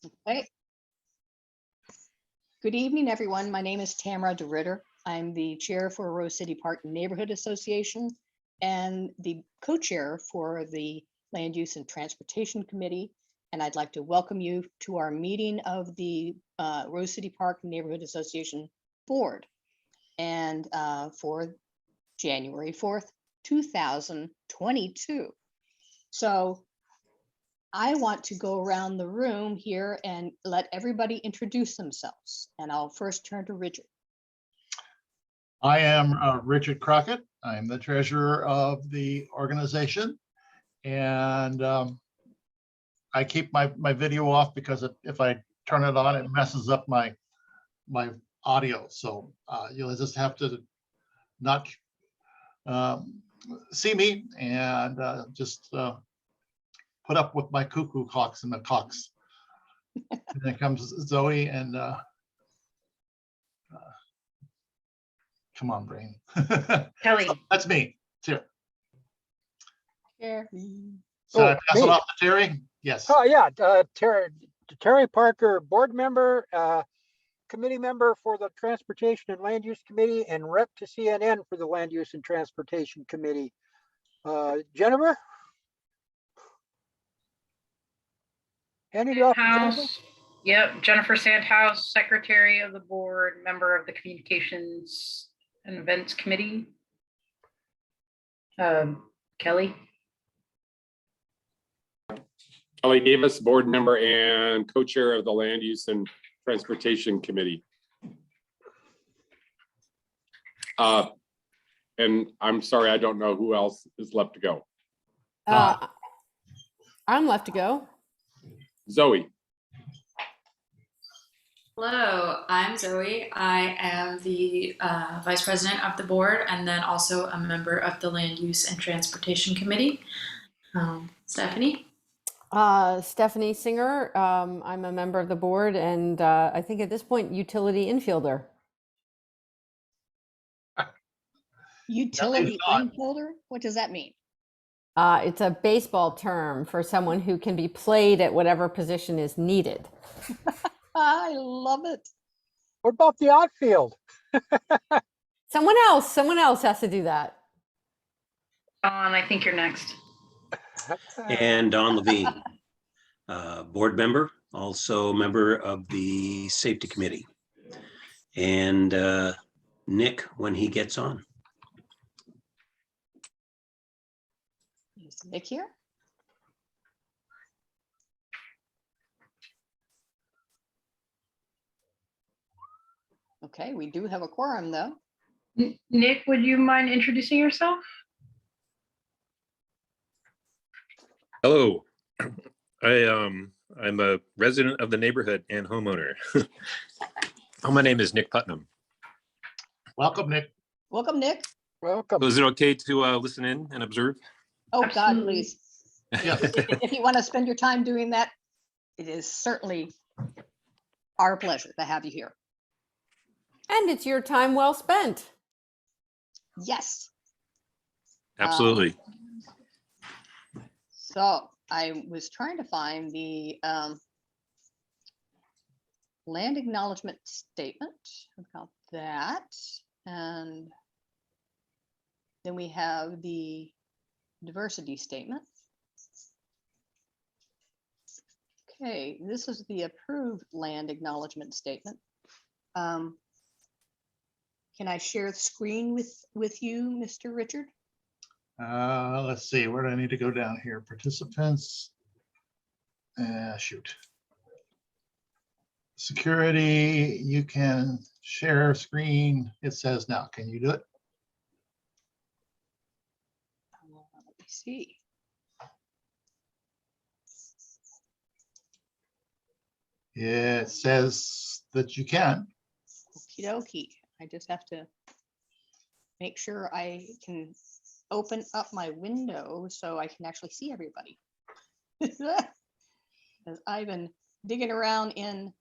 Okay. Good evening, everyone. My name is Tamara DeRitter. I'm the chair for Rose City Park Neighborhood Association and the co-chair for the Land Use and Transportation Committee. And I'd like to welcome you to our meeting of the Rose City Park Neighborhood Association Board and for January 4th, 2022. So I want to go around the room here and let everybody introduce themselves. And I'll first turn to Richard. I am Richard Crockett. I'm the treasurer of the organization. And I keep my video off because if I turn it on, it messes up my audio. So you'll just have to not see me and just put up with my cuckoo clocks and the clocks. And then comes Zoe and come on, brain. Kelly. So that's me. Terry. Here. So I Oh, pass it me. off to Terry? Yes. Oh, yeah, Terry Parker, board member, committee member for the Transportation and Land Use Committee, and rep to CNN for the Land Use and Transportation Committee. Jennifer? Handing it off to Jennifer? Sandhouse. Yep, Jennifer Sandhouse, secretary of the board, member of the Communications and Events Committee. Kelly. Kelly Davis, board member and co-chair of the Land Use and Transportation Committee. And I'm sorry, I don't know who else is left to go. I'm left to go. Zoe. Hello, I'm Zoe. I am the vice president of the board and then also a member of the Land Use and Transportation Committee. Stephanie? Stephanie Singer. I'm a member of the board and I think at this point, utility infielder. Utility not. infielder? What does that mean? It's a baseball term for someone who can be played at whatever position is needed. I love it. What about the outfield? Someone else has to do that. Dawn, I think you're next. And Don Levine, board member, also member of the safety committee. And Nick, when he gets on. Is Nick here? Okay, we do have a quorum though. Nick, would you mind introducing yourself? Hello, I'm a resident of the neighborhood and homeowner. My name is Nick Putnam. Welcome, Nick. Welcome, Nick. Welcome. So is it okay to listen in and observe? Oh, God, Absolutely. please. Yes. If you want to spend your time doing that, it is certainly our pleasure to have you here. And it's your time well spent. Yes. Absolutely. So I was trying to find the land acknowledgement statement about that. And then we have the diversity statement. Okay, this is the approved land acknowledgement statement. Can I share the screen with you, Mr. Richard? Let's see, where do I need to go down here? Participants. Shoot. Security, you can share screen. It says now, can you do it? Let me see. It says that you can. Okie dokie. I just have to make sure I can open up my window so I can actually see everybody. Because I've been digging around in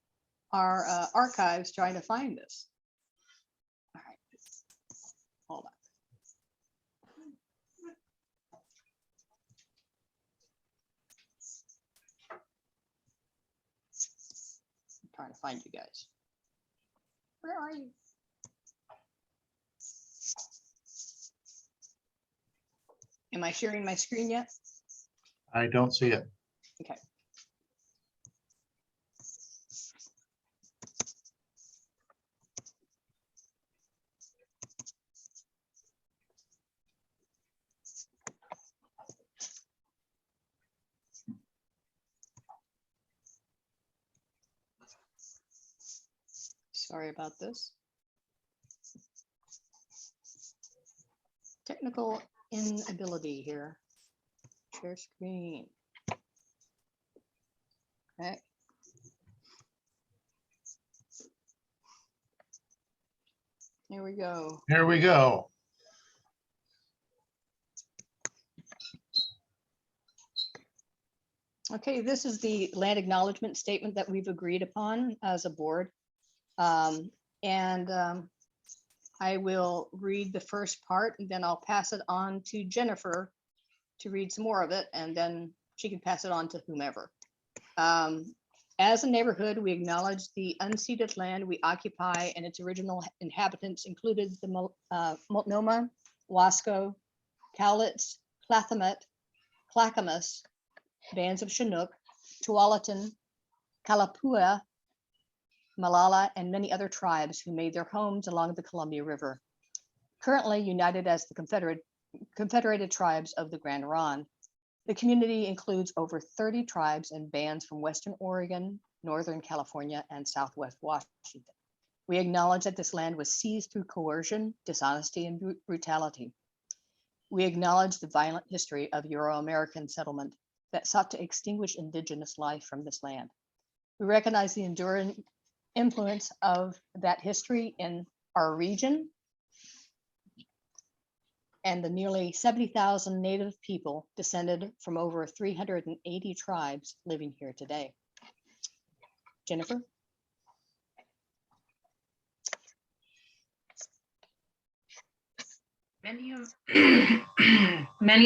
our archives trying to find this. All right, hold on. Trying to find you guys. Where are you? Am I sharing my screen yet? I don't see it. Okay. Sorry about this. Technical inability here. Share screen. Okay. Here we go. Here we go. Okay, this is the land acknowledgement statement that we've agreed upon as a board. I will read the first part and then I'll pass it on to Jennifer to read some more of it, and then she can pass it on to whomever. As a neighborhood, we acknowledge the unceded land we occupy and its original inhabitants included the Multnomah, Wasco, Cowlitz, Clackamas, Clackamas, bands of Chinook, Tualatin, Kalapua, Malala, and many other tribes who made their homes along the Columbia River. Currently united as the Confederated Tribes of the Grand Ronde, the community includes over 30 tribes and bands from Western Oregon, Northern California, and Southwest Washington. We acknowledge that this land was seized through coercion, dishonesty, and brutality. We acknowledge the violent history of Euro-American settlement that sought to extinguish indigenous life from this land. We recognize the enduring influence of that history in our region and the nearly 70,000 Native people descended from over 380 tribes living here today. Jennifer? Many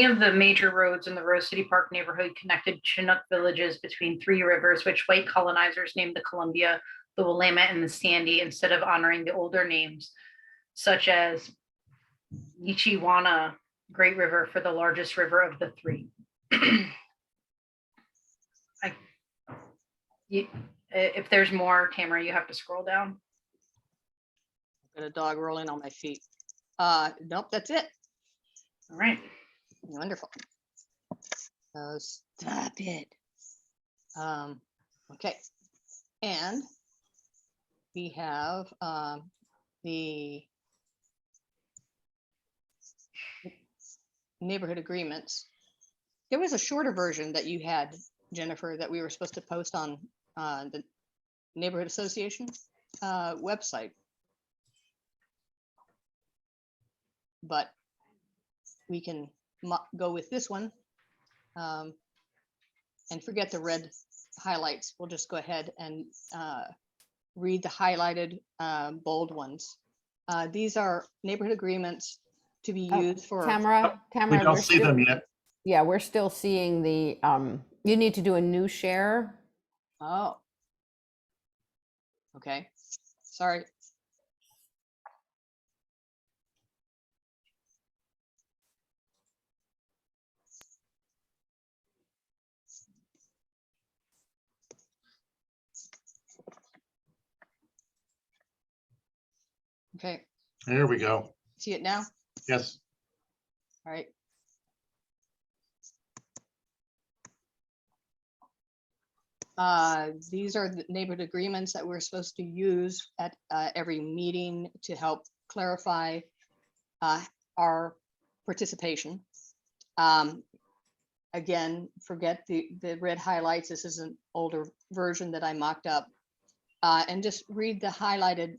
of the major roads in the Rose City Park neighborhood connected Chinook villages between three rivers, which white colonizers named the Columbia, the Willamette, and the Sandy instead of honoring the older names, such as Yichiwana Great River for the largest river of the three. If there's more, Tamara, you have to scroll down. Got a dog rolling on my feet. Nope, that's it. All right. Wonderful. Stop it. Okay. And we have the neighborhood agreements. There was a shorter version that you had, Jennifer, that we were supposed to post on the neighborhood association website. But we can go with this one and forget the red highlights. We'll just go ahead and read the highlighted bold ones. These are neighborhood agreements to be used for. Tamara, We don't see them yet. Yeah, we're still seeing the, you need to do a new share. Oh. Okay, sorry. Okay, There we go. see it now? Yes. All right. These are the neighborhood agreements that we're supposed to use at every meeting to help clarify our participation. Again, forget the red highlights. This is an older version that I mocked up. And just read the highlighted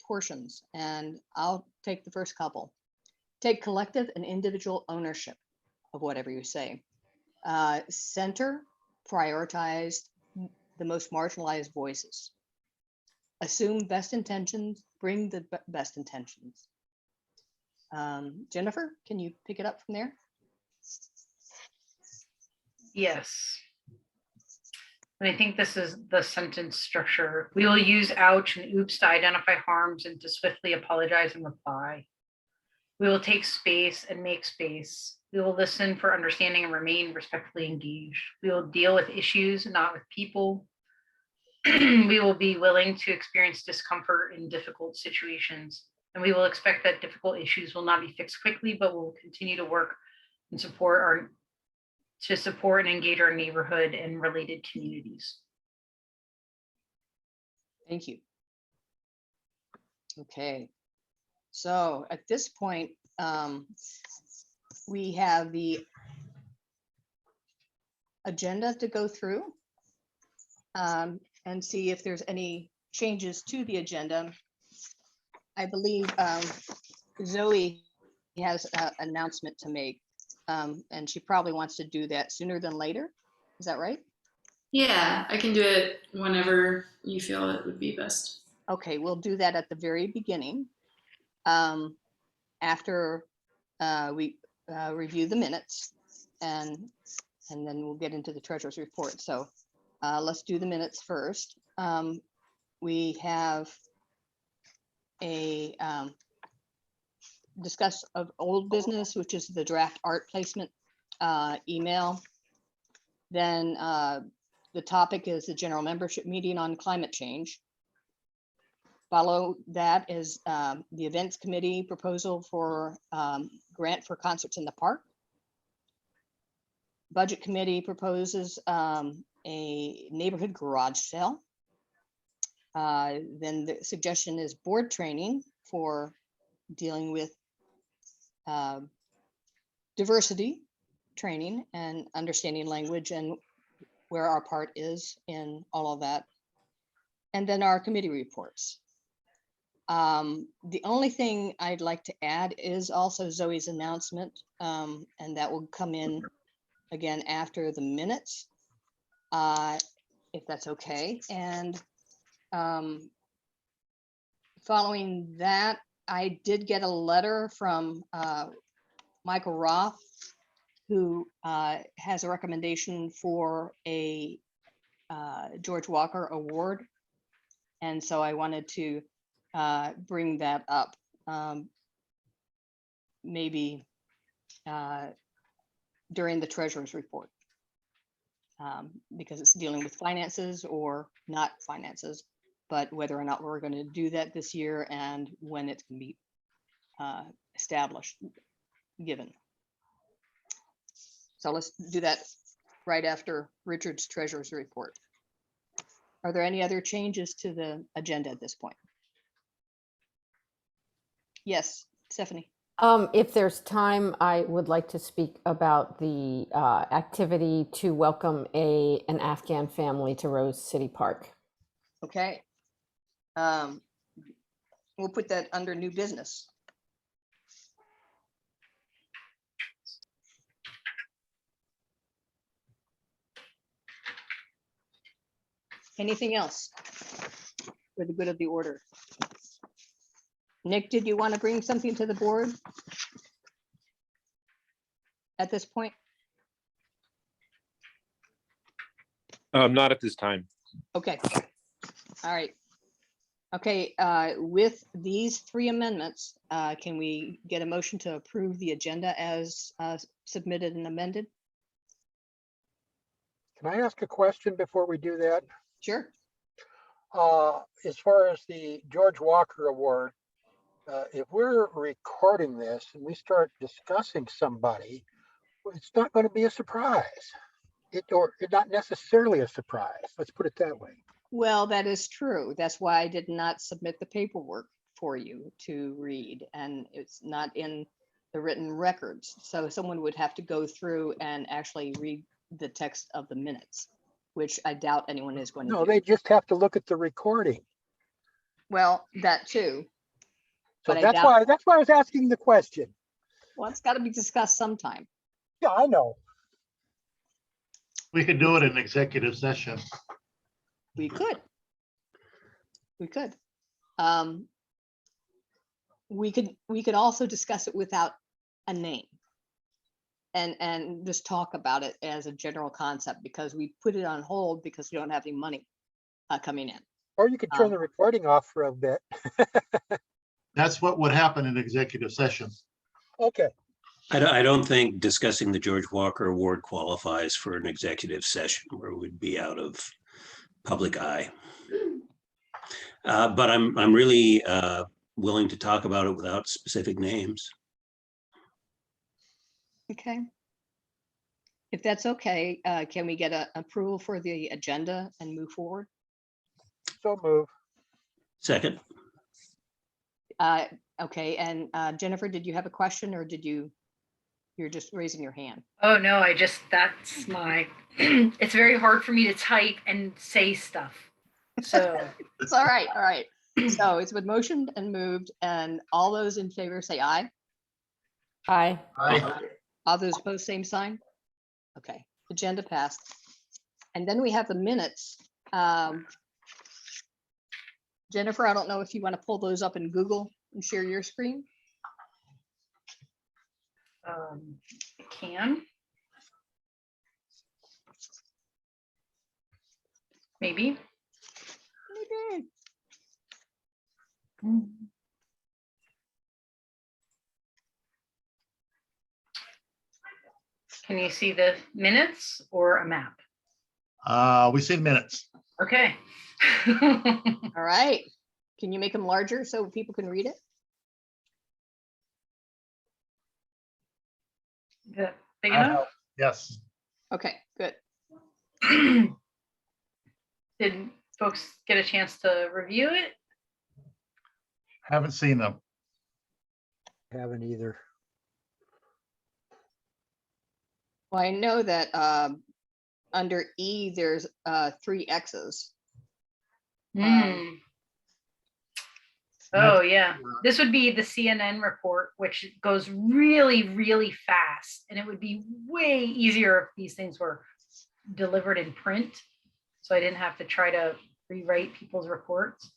portions, and I'll take the first couple. Take collective and individual ownership of whatever you say. Center, prioritize the most marginalized voices. Assume best intentions, bring the best intentions. Jennifer, can you pick it up from there? Yes. And I think this is the sentence structure. We will use ouch and oops to identify harms and to swiftly apologize and reply. We will take space and make space. We will listen for understanding and remain respectfully engaged. We will deal with issues, not with people. We will be willing to experience discomfort in difficult situations. And we will expect that difficult issues will not be fixed quickly, but will continue to work and support and engage our neighborhood and related communities. Thank you. Okay. So at this point, we have the agenda to go through and see if there's any changes to the agenda. I believe Zoe has an announcement to make, and she probably wants to do that sooner than later. Is that right? Yeah, I can do it whenever you feel it would be best. Okay, we'll do that at the very beginning. After we review the minutes and then we'll get into the treasurer's report. So let's do the minutes first. We have a discuss of old business, which is the draft art placement email. Then the topic is the general membership meeting on climate change. Follow that is the events committee proposal for grant for concerts in the park. Budget committee proposes a neighborhood garage sale. Then the suggestion is board training for dealing with diversity training and understanding language and where our part is in all of that. And then our committee reports. The only thing I'd like to add is also Zoe's announcement, and that will come in again after the minutes, if that's okay. And following that, I did get a letter from Michael Roth, who has a recommendation for a George Walker Award. And so I wanted to bring that up, maybe during the treasurer's report, because it's dealing with finances or not finances, but whether or not we're going to do that this year and when it can be established, given. So let's do that right after Richard's treasurer's report. Are there any other changes to the agenda at this point? Yes, Stephanie. If there's time, I would like to speak about the activity to welcome an Afghan family to Rose City Park. Okay. We'll put that under new business. Anything else for the good of the order? Nick, did you want to bring something to the board at this point? Not at this time. Okay. All right. Okay, with these three amendments, can we get a motion to approve the agenda as submitted and amended? Can I ask a question before we do that? Sure. As far as the George Walker Award, if we're recording this and we start discussing somebody, well, it's not going to be a surprise. It's not necessarily a surprise. Let's put it that way. Well, that is true. That's why I did not submit the paperwork for you to read, and it's not in the written records. So someone would have to go through and actually read the text of the minutes, which I doubt anyone is going to No, do. they just have to look at the recording. Well, that too. So But I that's doubt- why I was asking the question. Well, it's got to be discussed sometime. Yeah, I know. We could do it in executive session. We could. We could. We could also discuss it without a name. and just talk about it as a general concept, because we put it on hold because we don't have any money coming in. Or you could turn Um, the recording off for a bit. That's what would happen in executive session. Okay, I don't think discussing the George Walker Award qualifies for an executive session where we'd be out of public eye. But I'm really willing to talk about it without specific names. Okay. If that's okay, can we get a approval for the agenda and move forward? so move. Second, Okay, and Jennifer, did you have a question, or you're just raising your hand? Oh, no, that's my, it's very hard for me to type and say stuff. So, It's all right, all right. So it's been motioned and moved, and all those in favor say aye. Aye. All those opposed, same sign. Okay, agenda passed. And then we have the minutes. Jennifer, I don't know if you want to pull those up in Google and share your screen. I can. Maybe. Maybe. Can you see the minutes or a map? We see the minutes. Okay. All right. Can you make them larger so people can read it? Big enough? Yes. Okay, good. Did folks get a chance to review it? Haven't seen them. Haven't either. Well, I know that under E, there's 3 X's. Hmm. Oh, yeah. This would be the CNN report, which goes really, really fast. And it would be way easier if these things were delivered in print. So I didn't have to try to rewrite people's reports.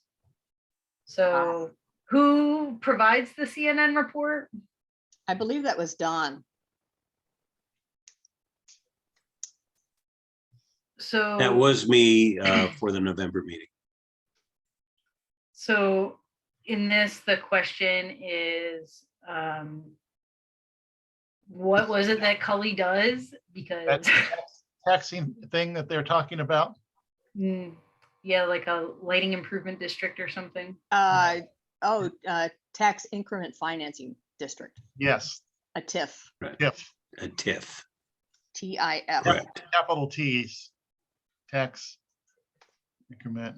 So who provides the CNN report? I believe that was Don. So that was me for the November meeting. So in this, the question is, what was it that Cully does? Because That's taxing thing that they're talking about. yeah, like a lighting improvement district or something. Tax increment financing district, Yes, a TIF, TIF, A TIF. TIF. Correct. capital T's, tax increment,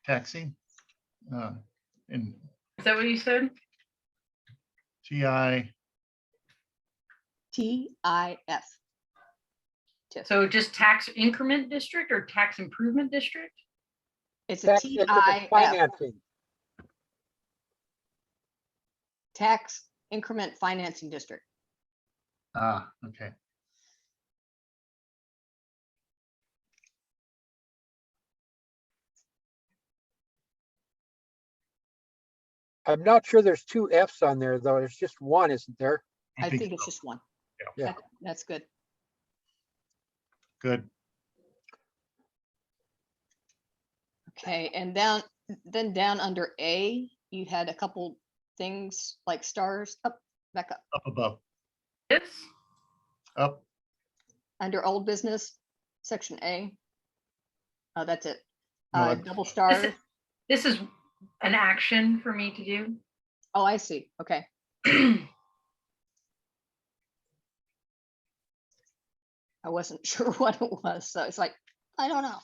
taxing, in Is that what you said? TI, TIF. TIF. So just tax increment district or tax improvement district? It's a Tax increment TIF, financing. tax increment financing district. okay. I'm not sure there's 2 Fs on there, though. There's just one, isn't there? I think it's so. just one. Yeah. That's good. Good. Okay, and then down under A, you had a couple things like stars, up, back up. Up above, This? up, Under old business, section A. Oh, that's it. No, Double star. This is an action for me to do. Oh, I see. Okay. I wasn't sure what it was, so it's like, I don't know.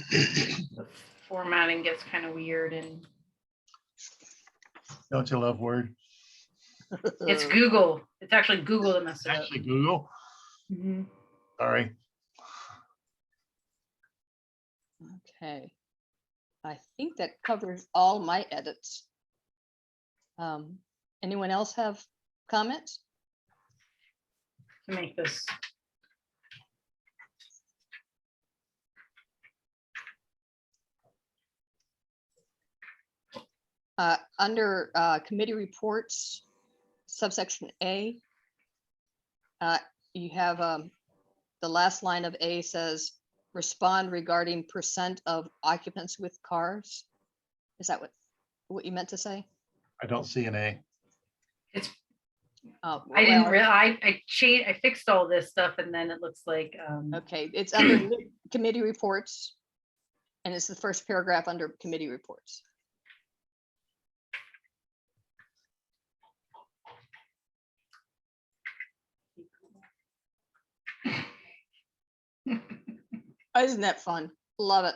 The formatting gets kind of weird and don't you love Word? it's Google. It's actually Google that messed it up. Actually, Google, Mhm. sorry. Okay. I think that covers all my edits. Anyone else have comments? To make this. Under committee reports, subsection A, You have the last line of A says, respond regarding percent of occupants with cars. Is that what you meant to say? I don't see an A. Oh, I didn't well, realize, I fixed all this stuff and then it looks like, okay, it's under committee reports. And it's the first paragraph under committee reports. Isn't that fun? Love it.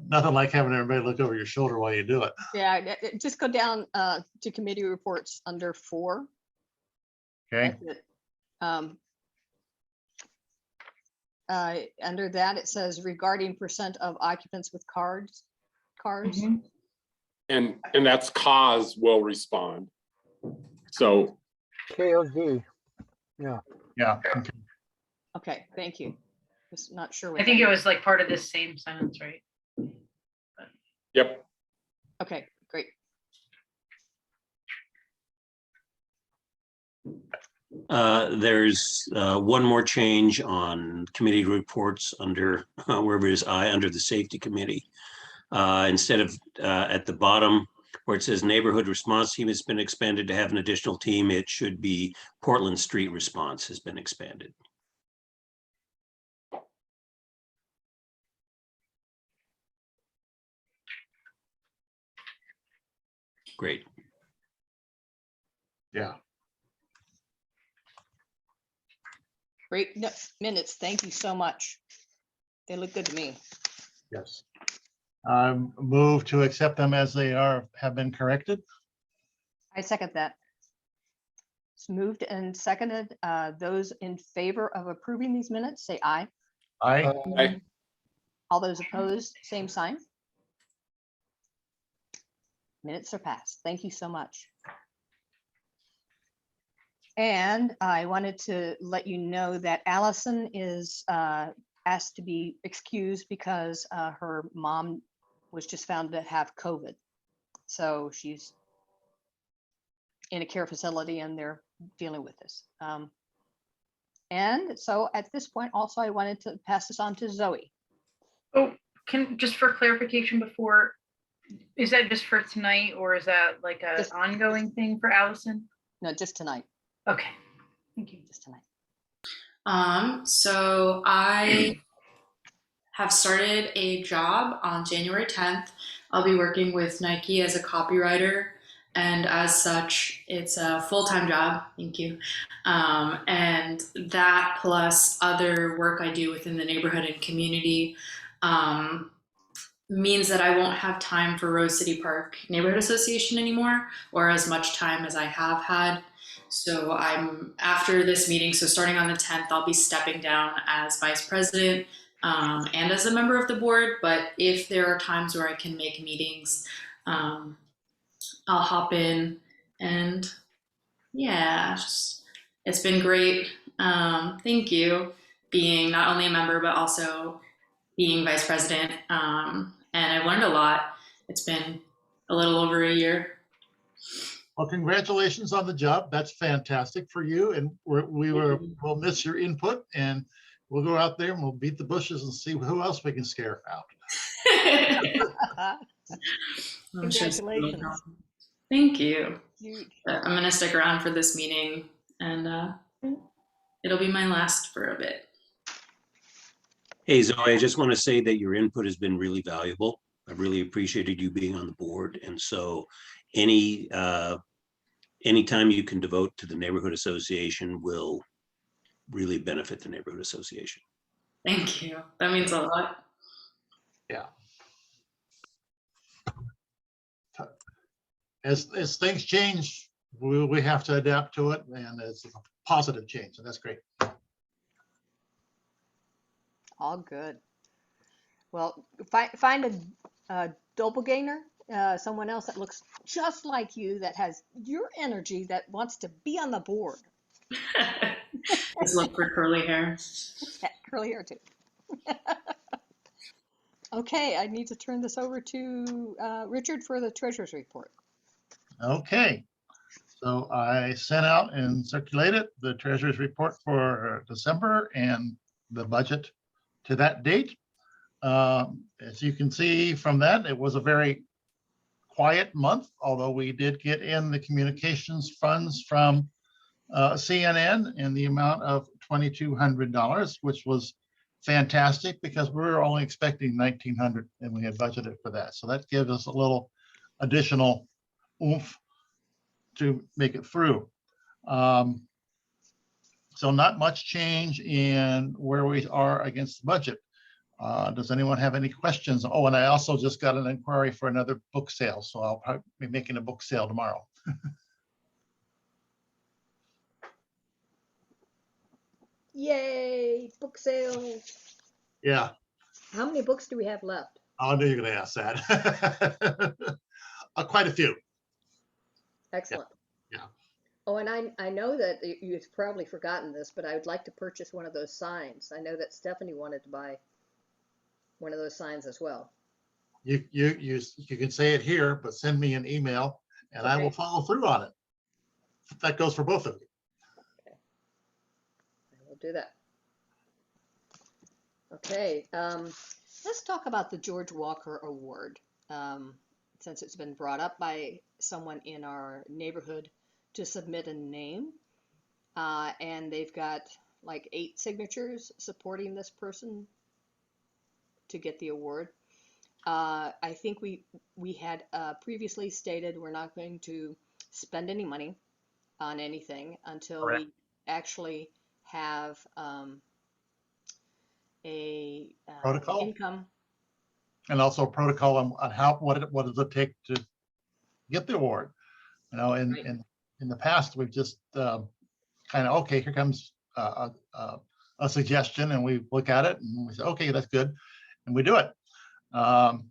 Nothing like having everybody look over your shoulder while you do it. Yeah, just go down to committee reports under 4. Okay, That's it. Under that, it says regarding percent of occupants with cars. Mhm. And that's cause will respond. So KOZ. yeah. Okay. Okay, thank you. Just not sure. I what think that it was like part of this same sentence, right? yep. Okay, great. There's one more change on committee reports under wherever it is I under the safety committee. Instead of at the bottom where it says neighborhood response team has been expanded to have an additional team, it should be Portland Street Response has been expanded. Great. Yeah. Great minutes. Thank you so much. They look good to me. Yes. Move to accept them as they have been corrected. I second that. It's moved and seconded. Those in favor of approving these minutes, say aye. Aye. Aye. All those opposed, same sign. Minutes are passed. Thank you so much. And I wanted to let you know that Allison is asked to be excused because her mom was just found to have COVID. So she's in a care facility and they're dealing with this. And so at this point, also, I wanted to pass this on to Zoe. Oh, just for clarification before, is that just for tonight or is that like an Just- ongoing thing for Allison? No, just tonight, Okay, thank you. just tonight. So I have started a job on January 10th. I'll be working with Nike as a copywriter, and as such, it's a full-time job. Thank you. And that plus other work I do within the neighborhood and community means that I won't have time for Rose City Park Neighborhood Association anymore, or as much time as I have had. So I'm after this meeting, so starting on the 10th, I'll be stepping down as vice president and as a member of the board. But if there are times where I can make meetings, I'll hop in. And yeah, it's been great. Thank you, being not only a member, but also being vice president. And I've learned a lot. It's been a little over a year. Well, congratulations on the job. That's fantastic for you. And we'll miss your input and we'll go out there and we'll beat the bushes and see who else we can scare out. I'm sure it's really Congratulations. fun. Thank you. Huge. But I'm gonna stick around for this meeting, and it'll be my last for a bit. Hey, Zoe, I just want to say that your input has been really valuable. I really appreciated you being on the board. And so anytime you can devote to the neighborhood association will really benefit the neighborhood association. Thank you. That means a lot. Yeah. As things change, we have to adapt to it, and it's a positive change, and that's great. All good. Well, find a doppelganger, someone else that looks just like you, that has your energy, that wants to be on the board. Just look for curly hair. Yeah, curly hair too. Okay, I need to turn this over to Richard for the treasurer's report. Okay. So I sent out and circulated the treasurer's report for December and the budget to that date. As you can see from that, it was a very quiet month, although we did get in the communications funds from CNN in the amount of $2,200, which was fantastic because we were only expecting 1,900 and we had budgeted for that. So that gives us a little additional oomph to make it through. So not much change in where we are against the budget. Does anyone have any questions? Oh, and I also just got an inquiry for another book sale, so I'll probably be making a book sale tomorrow. Yay, book sales. Yeah, How many books do we have left? I knew you were gonna ask that. Quite a few. Excellent. yeah. Oh, and I know that you've probably forgotten this, but I would like to purchase one of those signs. I know that Stephanie wanted to buy one of those signs as well. You can say it here, but send me an email and I will Okay. follow through on it. That goes for both of you. I will do that. Okay, let's talk about the George Walker Award. Since it's been brought up by someone in our neighborhood to submit a name, and they've got like 8 signatures supporting this person to get the award. I think we had previously stated we're not going to spend any money on anything until Correct. we actually have a Protocol? income. And also protocol on how, what does it take to get the award? You know, Right. in the past, we've just kind of, okay, here comes a suggestion and we look at it and we say, okay, that's good. And we do it. And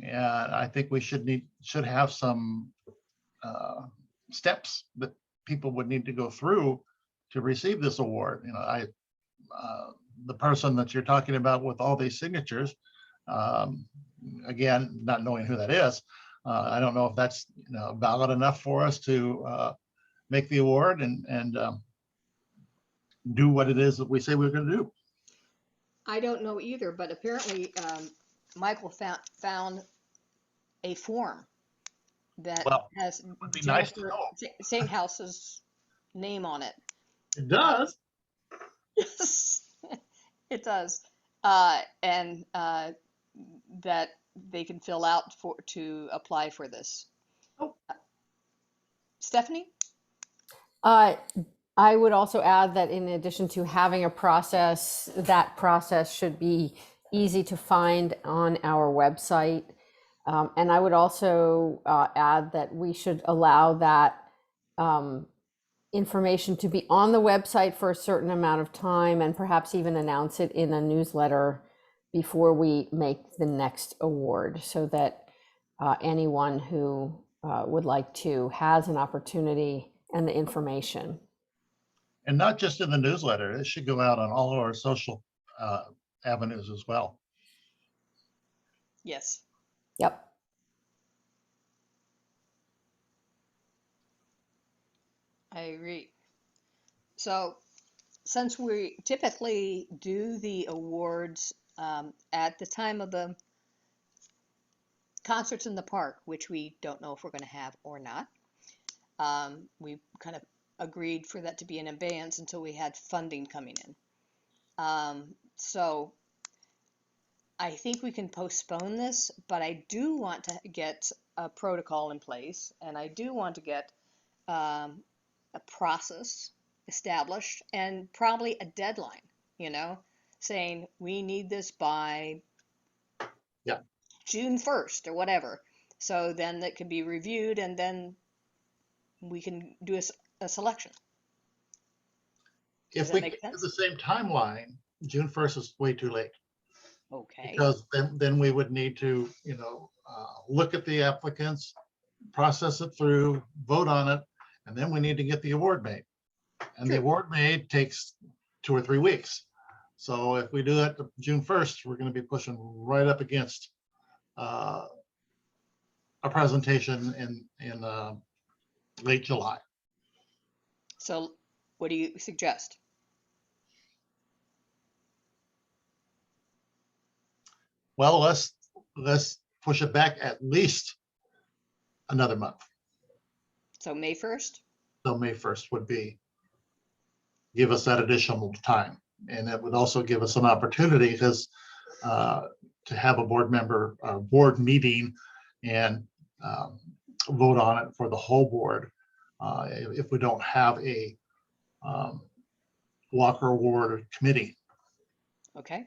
I think we should have some steps that people would need to go through to receive this award. You know, the person that you're talking about with all these signatures, again, not knowing who that is, I don't know if that's valid enough for us to make the award and do what it is that we say we're going to do. I don't know either, but apparently Michael found a form that Well, has would be nice to Jennifer know. Sainthouse's name on it. It does. Yes, it does. And that they can fill out to apply for this. Oh. Stephanie? I would also add that in addition to having a process, that process should be easy to find on our website. And I would also add that we should allow that information to be on the website for a certain amount of time and perhaps even announce it in a newsletter before we make the next award, so that anyone who would like to has an opportunity and the information. And not just in the newsletter, it should go out on all of our social avenues as well. Yes. Yep. I agree. So since we typically do the awards at the time of the concerts in the park, which we don't know if we're going to have or not, we kind of agreed for that to be in advance until we had funding coming in. So I think we can postpone this, but I do want to get a protocol in place, and I do want to get a process established and probably a deadline, saying we need this by June 1st or whatever. So then that can be reviewed and then we can do a selection. If that we make keep sense? the same timeline, June 1st is way too late. Okay. Because then we would need to, look at the applicants, process it through, vote on it, and then we need to get the award made. And the True. award made takes 2 or 3 weeks. So if we do that to June 1st, we're going to be pushing right up against a presentation in late July. So what do you suggest? Well, let's push it back at least another month. So May 1st? So May 1st would give us that additional time. And it would also give us an opportunity because to have a board meeting and vote on it for the whole board. If we don't have a Walker Award committee. Okay.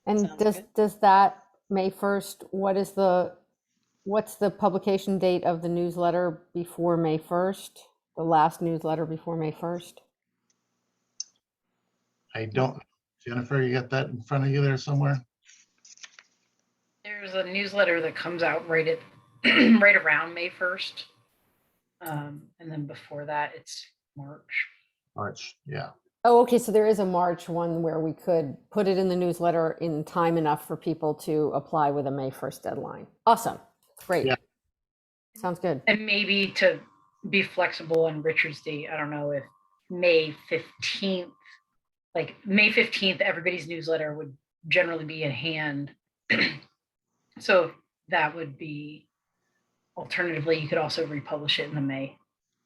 And Sounds does, good. does that May 1st, what's the publication date of the newsletter before May 1st? The last newsletter before May 1st? I don't, Jennifer, you got that in front of you there somewhere? There's a newsletter that comes out right at right around May 1st. And then before that, it's March. March, yeah. Oh, okay, so there is a March one where we could put it in the newsletter in time enough for people to apply with a May 1st deadline. Awesome, great. Yeah. Sounds good. And maybe to be flexible on Richard's date, I don't know if May 15th, like May 15th, everybody's newsletter would generally be in hand. So that would be, alternatively, you could also republish it in the May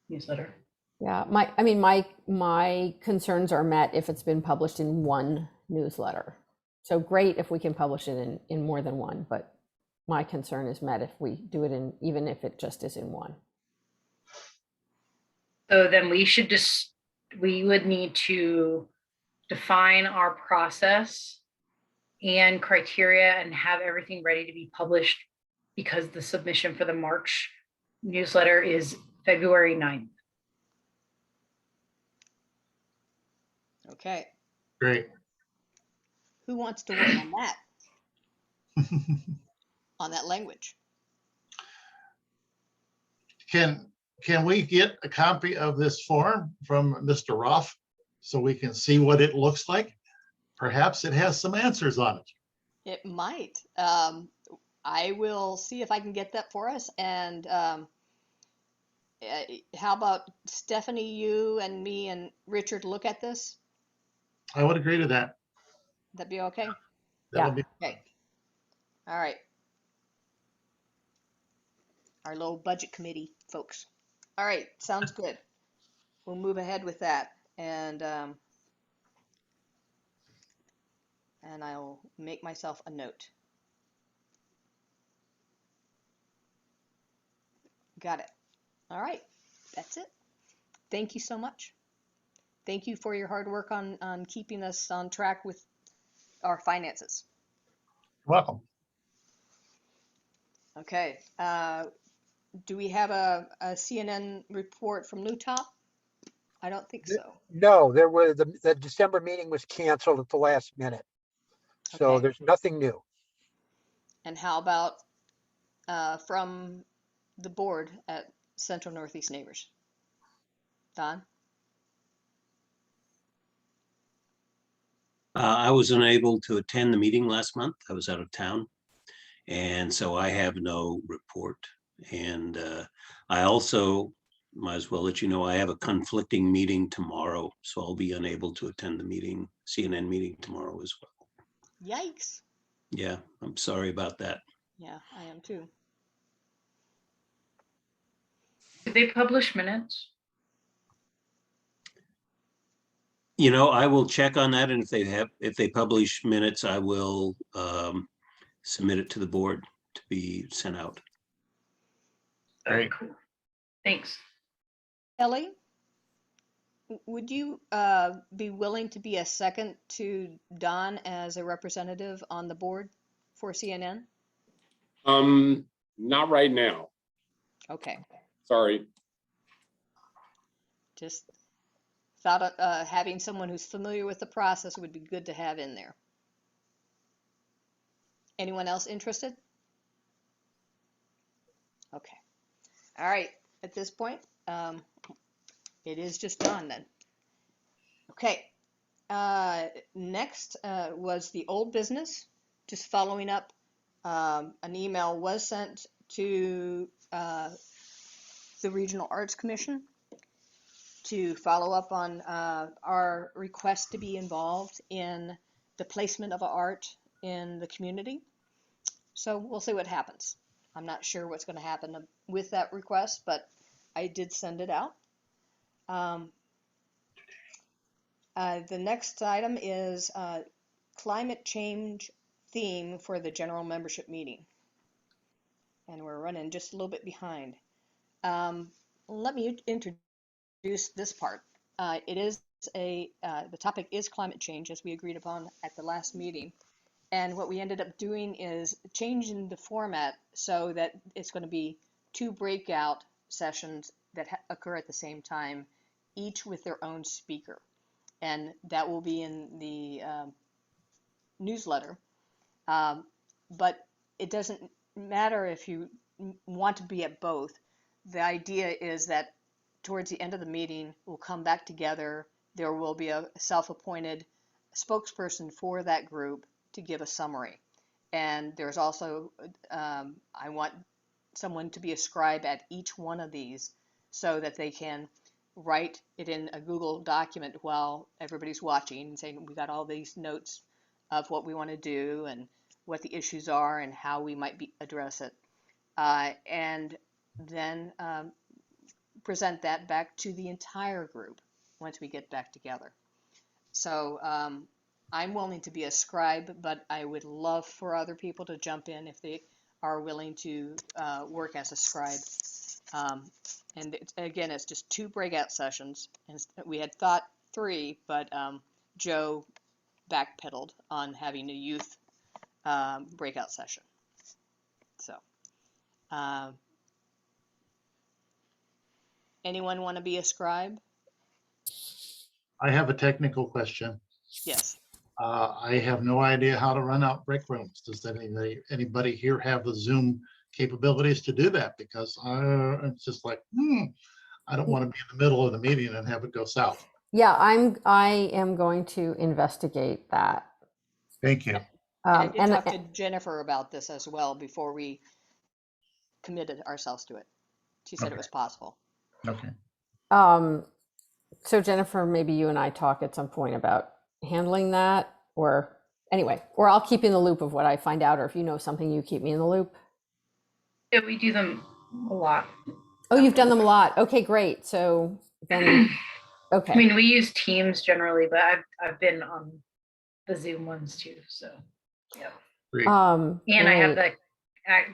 newsletter. Yeah, my concerns are met if it's been published in one newsletter. So great if we can publish it in more than one, but my concern is met if we do it in, even if it just is in one. So then we would need to define our process and criteria and have everything ready to be published, because the submission for the March newsletter is February 9th. Okay. Great. Who wants to work on that, on that language? Can we get a copy of this form from Mr. Roth so we can see what it looks like? Perhaps it has some answers on it. It might. I will see if I can get that for us. And how about Stephanie, you and me and Richard look at this? I would agree to that. That'd be okay? That would be, Okay. All right. Our little budget committee folks. All right, sounds good. We'll move ahead with that. And I'll make myself a note. Got it. All right, that's it. Thank you so much. Thank you for your hard work on keeping us on track with our finances. welcome. Okay. Do we have a CNN report from New Top? I don't think so. No, there was, the December meeting was canceled at the last minute. So Okay. there's nothing new. And how about from the board at Central Northeast Neighbors? Don? I was unable to attend the meeting last month. I was out of town. And so I have no report. And I also might as well let you know I have a conflicting meeting tomorrow. So I'll be unable to attend the meeting, CNN meeting tomorrow as well. Yikes. Yeah, I'm sorry about that. Yeah, I am too. Did they publish minutes? You know, I will check on that, and if they publish minutes, I will submit it to the board to be sent out. Great. Cool. Thanks. Ellie, would you be willing to be a second to Don as a representative on the board for CNN? Not right now. Okay, Sorry. just thought having someone who's familiar with the process would be good to have in there. Anyone else interested? Okay. All right, at this point, it is just Don then. Okay. Next was the old business, just following up. An email was sent to the Regional Arts Commission to follow up on our request to be involved in the placement of art in the community. So we'll see what happens. I'm not sure what's going to happen with that request, but I did send it out. The next item is climate change theme for the general membership meeting. And we're running just a little bit behind. Let me introduce this part. It is the topic is climate change, as we agreed upon at the last meeting. And what we ended up doing is changing the format so that it's going to be 2 breakout sessions that occur at the same time, each with their own speaker. And that will be in the newsletter. But it doesn't matter if you want to be at both. The idea is that towards the end of the meeting, we'll come back together. There will be a self-appointed spokesperson for that group to give a summary. And there's also, I want someone to be a scribe at each one of these so that they can write it in a Google document while everybody's watching and saying, we got all these notes of what we want to do and what the issues are and how we might address it. And then present that back to the entire group once we get back together. So I'm willing to be a scribe, but I would love for other people to jump in if they are willing to work as a scribe. And again, it's just 2 breakout sessions. And we had thought 3, but Joe backpedaled on having a youth breakout session. So anyone want to be a scribe? I have a technical question. Yes. I have no idea how to run out break rooms. Does anybody here have the Zoom capabilities to do that? Because it's just like, I don't want to be in the middle of the meeting and have it go south. Yeah, I am going to investigate that. Thank you. I did talk to Jennifer about this as well before we committed ourselves to it. She said it was possible. Okay. So Jennifer, maybe you and I talk at some point about handling that, or anyway, or I'll keep you in the loop of what I find out, or if you know something, you keep me in the loop. Yeah, we do them a lot. Oh, you've done them a lot. Okay, great. So then, okay. I mean, we use Teams generally, but I've been on the Zoom ones too. So yeah. Great. And I have great.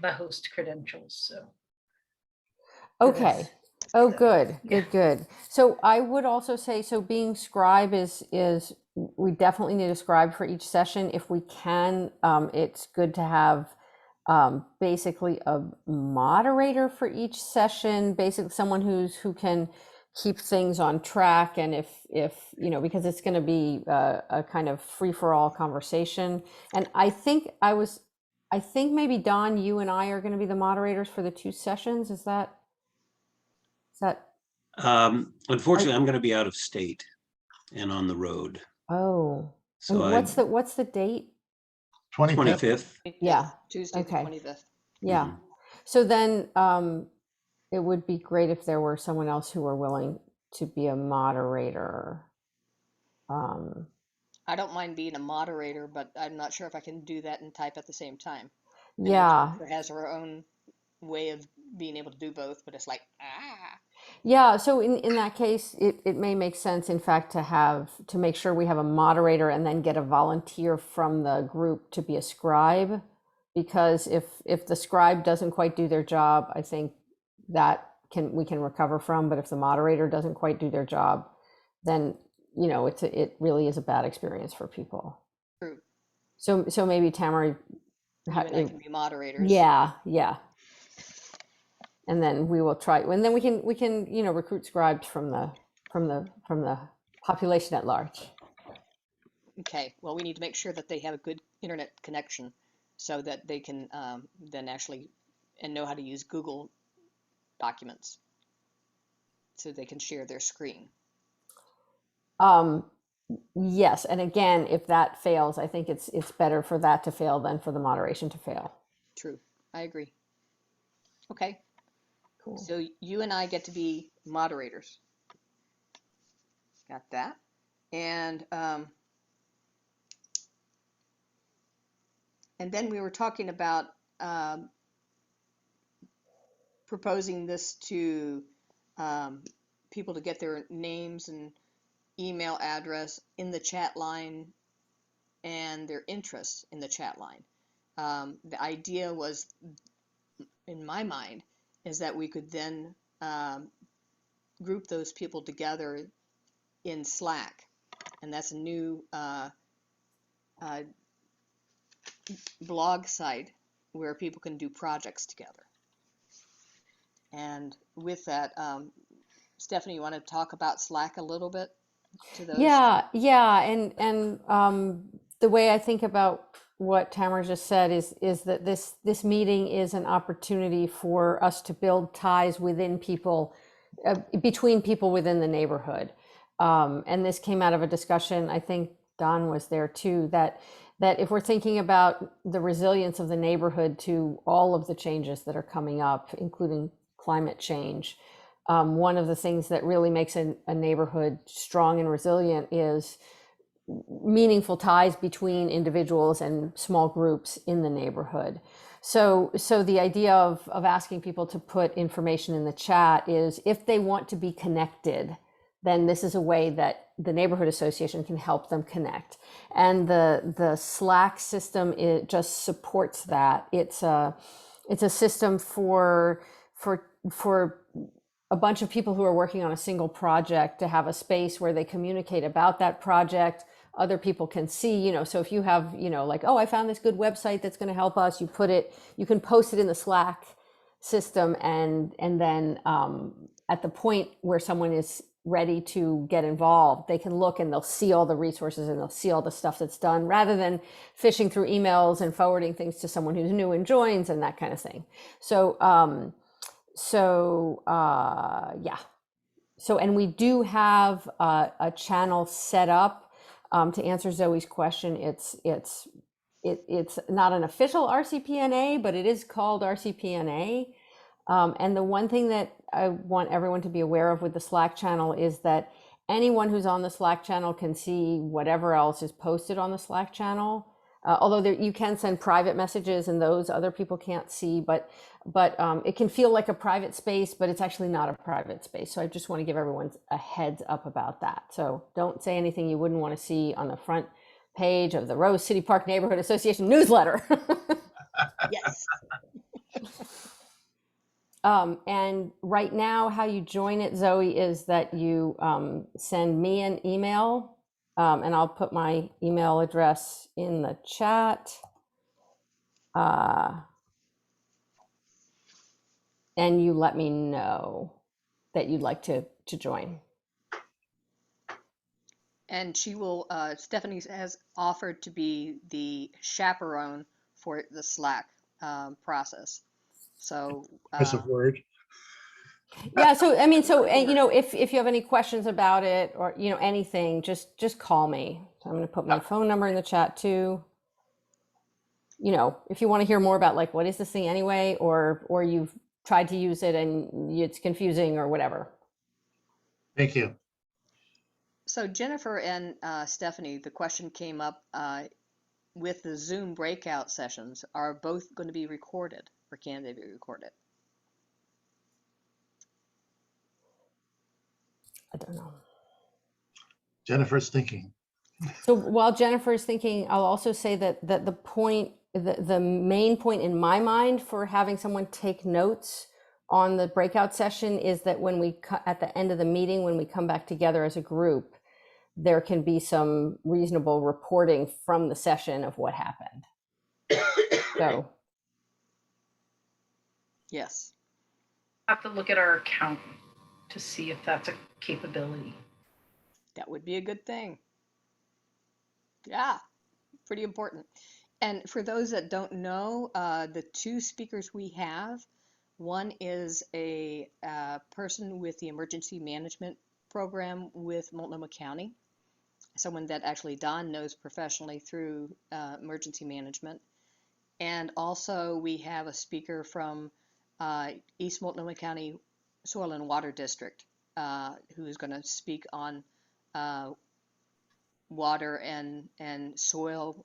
the host credentials. So Okay. Oh, good, good. So I would also say, so being scribe is we definitely need a scribe for each session. If we can, it's good to have basically a moderator for each session, basically someone who can keep things on track. And if you know, because it's going to be a kind of free-for-all conversation. And I think maybe Don, you and I are going to be the moderators for the 2 sessions. Is that? Unfortunately, I'm going to be out of state and on the road. Oh, So and what's the date? 25th. Yeah. Tuesday, Okay. the 25th. Yeah. So then it would be great if there were someone else who were willing to be a moderator. I don't mind being a moderator, but I'm not sure if I can do that and type at the same time. Yeah. Jennifer has her own way of being able to do both, but it's like, Yeah, so in that case, it may make sense, in fact, to make sure we have a moderator and then get a volunteer from the group to be a scribe. Because if the scribe doesn't quite do their job, I think that we can recover from. But if the moderator doesn't quite do their job, then you know it really is a bad experience for people. True. So maybe Tamara, You and I can be moderators. yeah. And then we will try, and then we can recruit scribes from the population at large. Okay. Well, we need to make sure that they have a good internet connection so that they can then actually know how to use Google Documents so they can share their screen. Yes, and again, if that fails, I think it's better for that to fail than for the moderation to fail. True. I agree. Okay. Cool. So you and I get to be moderators. Got that. And then we were talking about proposing this to people to get their names and email address in the chat line and their interests in the chat line. The idea was, in my mind, is that we could then group those people together in Slack, and that's a new blog site where people can do projects together. And with that, Stephanie, you want to talk about Slack a little bit to those? Yeah, and the way I think about what Tamara just said is that this meeting is an opportunity for us to build ties within people, between people within the neighborhood. And this came out of a discussion, I think Don was there too, that if we're thinking about the resilience of the neighborhood to all of the changes that are coming up, including climate change, one of the things that really makes a neighborhood strong and resilient is meaningful ties between individuals and small groups in the neighborhood. So the idea of asking people to put information in the chat is, if they want to be connected, then this is a way that the neighborhood association can help them connect. And the Slack system, it just supports that. It's a system for a bunch of people who are working on a single project to have a space where they communicate about that project. Other people can see, so if you have, like, oh, I found this good website that's going to help us, you can post it in the Slack system, and then at the point where someone is ready to get involved, they can look and they'll see all the resources and they'll see all the stuff that's done, rather than fishing through emails and forwarding things to someone who's new and joins and that kind of thing. And we do have a channel set up. To answer Zoe's question, it's not an official RCPNA, but it is called RCPNA. And the one thing that I want everyone to be aware of with the Slack channel is that anyone who's on the Slack channel can see whatever else is posted on the Slack channel. Although you can send private messages and those other people can't see, but it can feel like a private space, but it's actually not a private space. So I just want to give everyone a heads up about that. So don't say anything you wouldn't want to see on the front page of the Rose City Park Neighborhood Association newsletter. Yes. And right now, how you join it, Zoe, is that you send me an email. And I'll put my email address in the chat. And you let me know that you'd like to join. And she will, Stephanie has offered to be the chaperone for the Slack process. So, As a word. Yeah, if you have any questions about it or anything, just call me. So I'm going to put my phone number in the chat too. If you want to hear more about, like, what is this thing anyway, or you've tried to use it and it's confusing or whatever. Thank you. So Jennifer and Stephanie, the question came up with the Zoom breakout sessions, are both going to be recorded, or can they be recorded? I don't know. Jennifer's thinking. So while Jennifer's thinking, I'll also say that the main point in my mind for having someone take notes on the breakout session is that when at the end of the meeting, when we come back together as a group, there can be some reasonable reporting from the session of what happened. So. Yes. I have to look at our account to see if that's a capability. That would be a good thing. Yeah, pretty important. And for those that don't know, the two speakers we have, one is a person with the emergency management program with Multnomah County, someone that actually Don knows professionally through emergency management. And also we have a speaker from East Multnomah County Soil and Water District who is going to speak on water and soil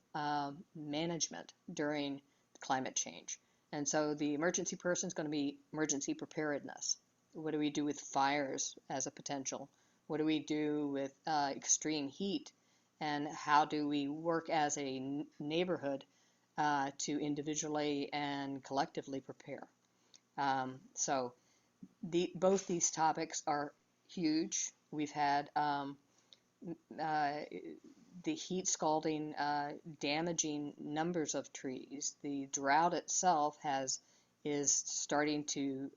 management during climate change. And so the emergency person is going to be emergency preparedness. What do we do with fires as a potential? What do we do with extreme heat? And how do we work as a neighborhood to individually and collectively prepare? So both these topics are huge. We've had the heat scalding damaging numbers of trees. The drought itself is starting to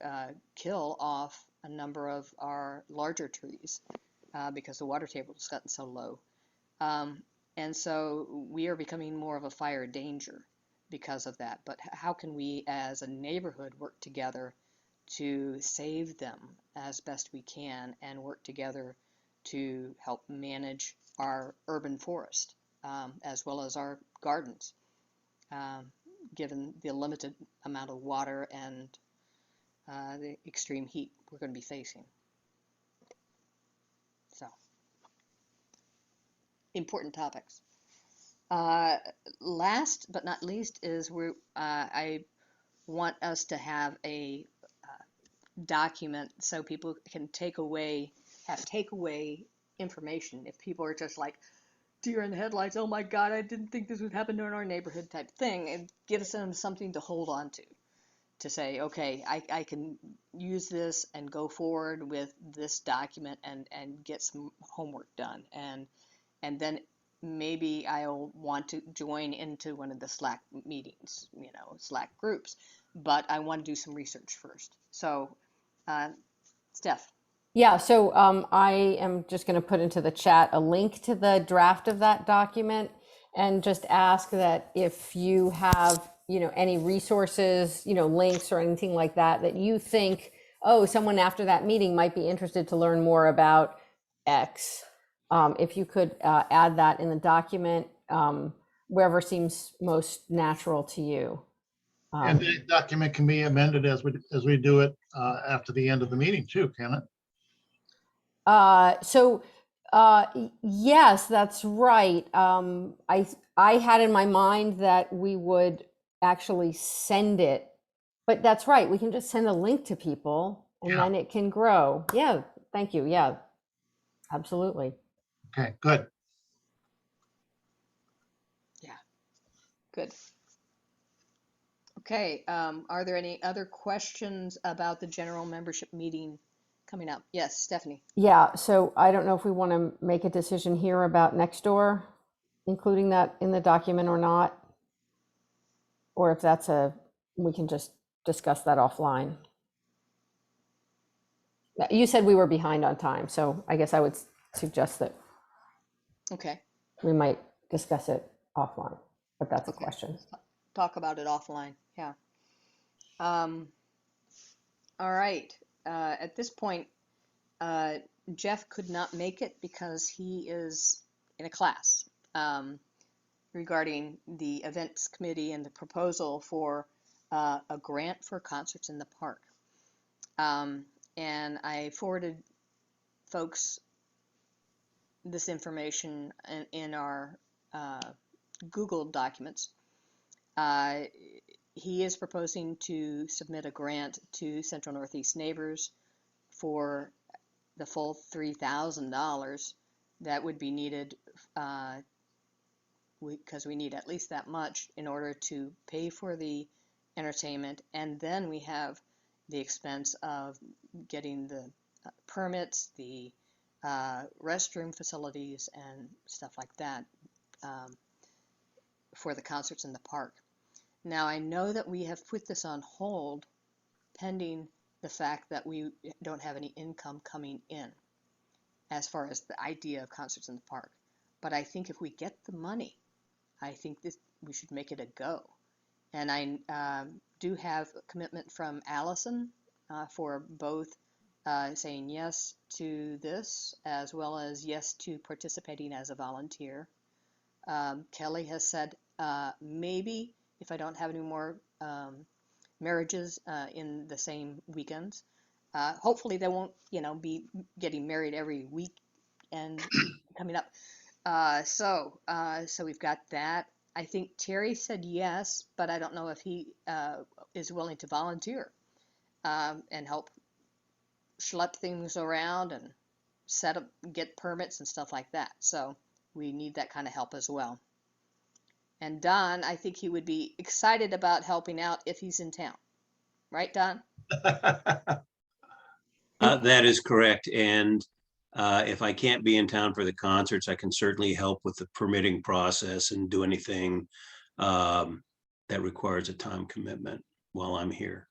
kill off a number of our larger trees because the water table has gotten so low. And so we are becoming more of a fire danger because of that. But how can we as a neighborhood work together to save them as best we can and work together to help manage our urban forest as well as our gardens, given the limited amount of water and the extreme heat we're going to be facing. So, important topics. Last but not least is I want us to have a document so people can have takeaway information. If people are just like deer in the headlights, oh my God, I didn't think this would happen in our neighborhood type thing, it gives them something to hold on to say, okay, I can use this and go forward with this document and get some homework done. And then maybe I'll want to join into one of the Slack meetings, Slack groups, but I want to do some research first. So, Steph. Yeah, so I am just going to put into the chat a link to the draft of that document and just ask that if you have, any resources, links or anything like that you think, oh, someone after that meeting might be interested to learn more about X. If you could add that in the document, wherever seems most natural to you. And the document can be amended as we do it after the end of the meeting too, can it? Yes, that's right. I had in my mind that we would actually send it, but that's right. We can just send a link to people and then it can grow. Yeah, thank you. Yeah, absolutely. Okay, good. Yeah, good. Okay, are there any other questions about the general membership meeting coming up? Yes, Stephanie. Yeah, so I don't know if we want to make a decision here about Nextdoor, including that in the document or not, or if we can just discuss that offline. You said we were behind on time, so I guess I would suggest that Okay. we might discuss it offline, but that's Okay. a question. Talk about it offline. Yeah. All right. At this point, Jeff could not make it because he is in a class regarding the events committee and the proposal for a grant for concerts in the park. And I forwarded folks this information in our Google documents. He is proposing to submit a grant to Central Northeast Neighbors for the full $3,000 that would be needed because we need at least that much in order to pay for the entertainment, and then we have the expense of getting the permits, the restroom facilities and stuff like that for the concerts in the park. Now I know that we have put this on hold pending the fact that we don't have any income coming in as far as the idea of concerts in the park. But I think if we get the money, I think we should make it a go. And I do have a commitment from Allison for both saying yes to this as well as yes to participating as a volunteer. Kelly has said maybe if I don't have any more marriages in the same weekends. Hopefully they won't, be getting married every week and coming up. So we've got that. I think Terry said yes, but I don't know if he is willing to volunteer and help schlep things around and set up, get permits and stuff like that. So we need that kind of help as well. And Don, I think he would be excited about helping out if he's in town. Right, Don? That is correct. And if I can't be in town for the concerts, I can certainly help with the permitting process and do anything that requires a time commitment while I'm here.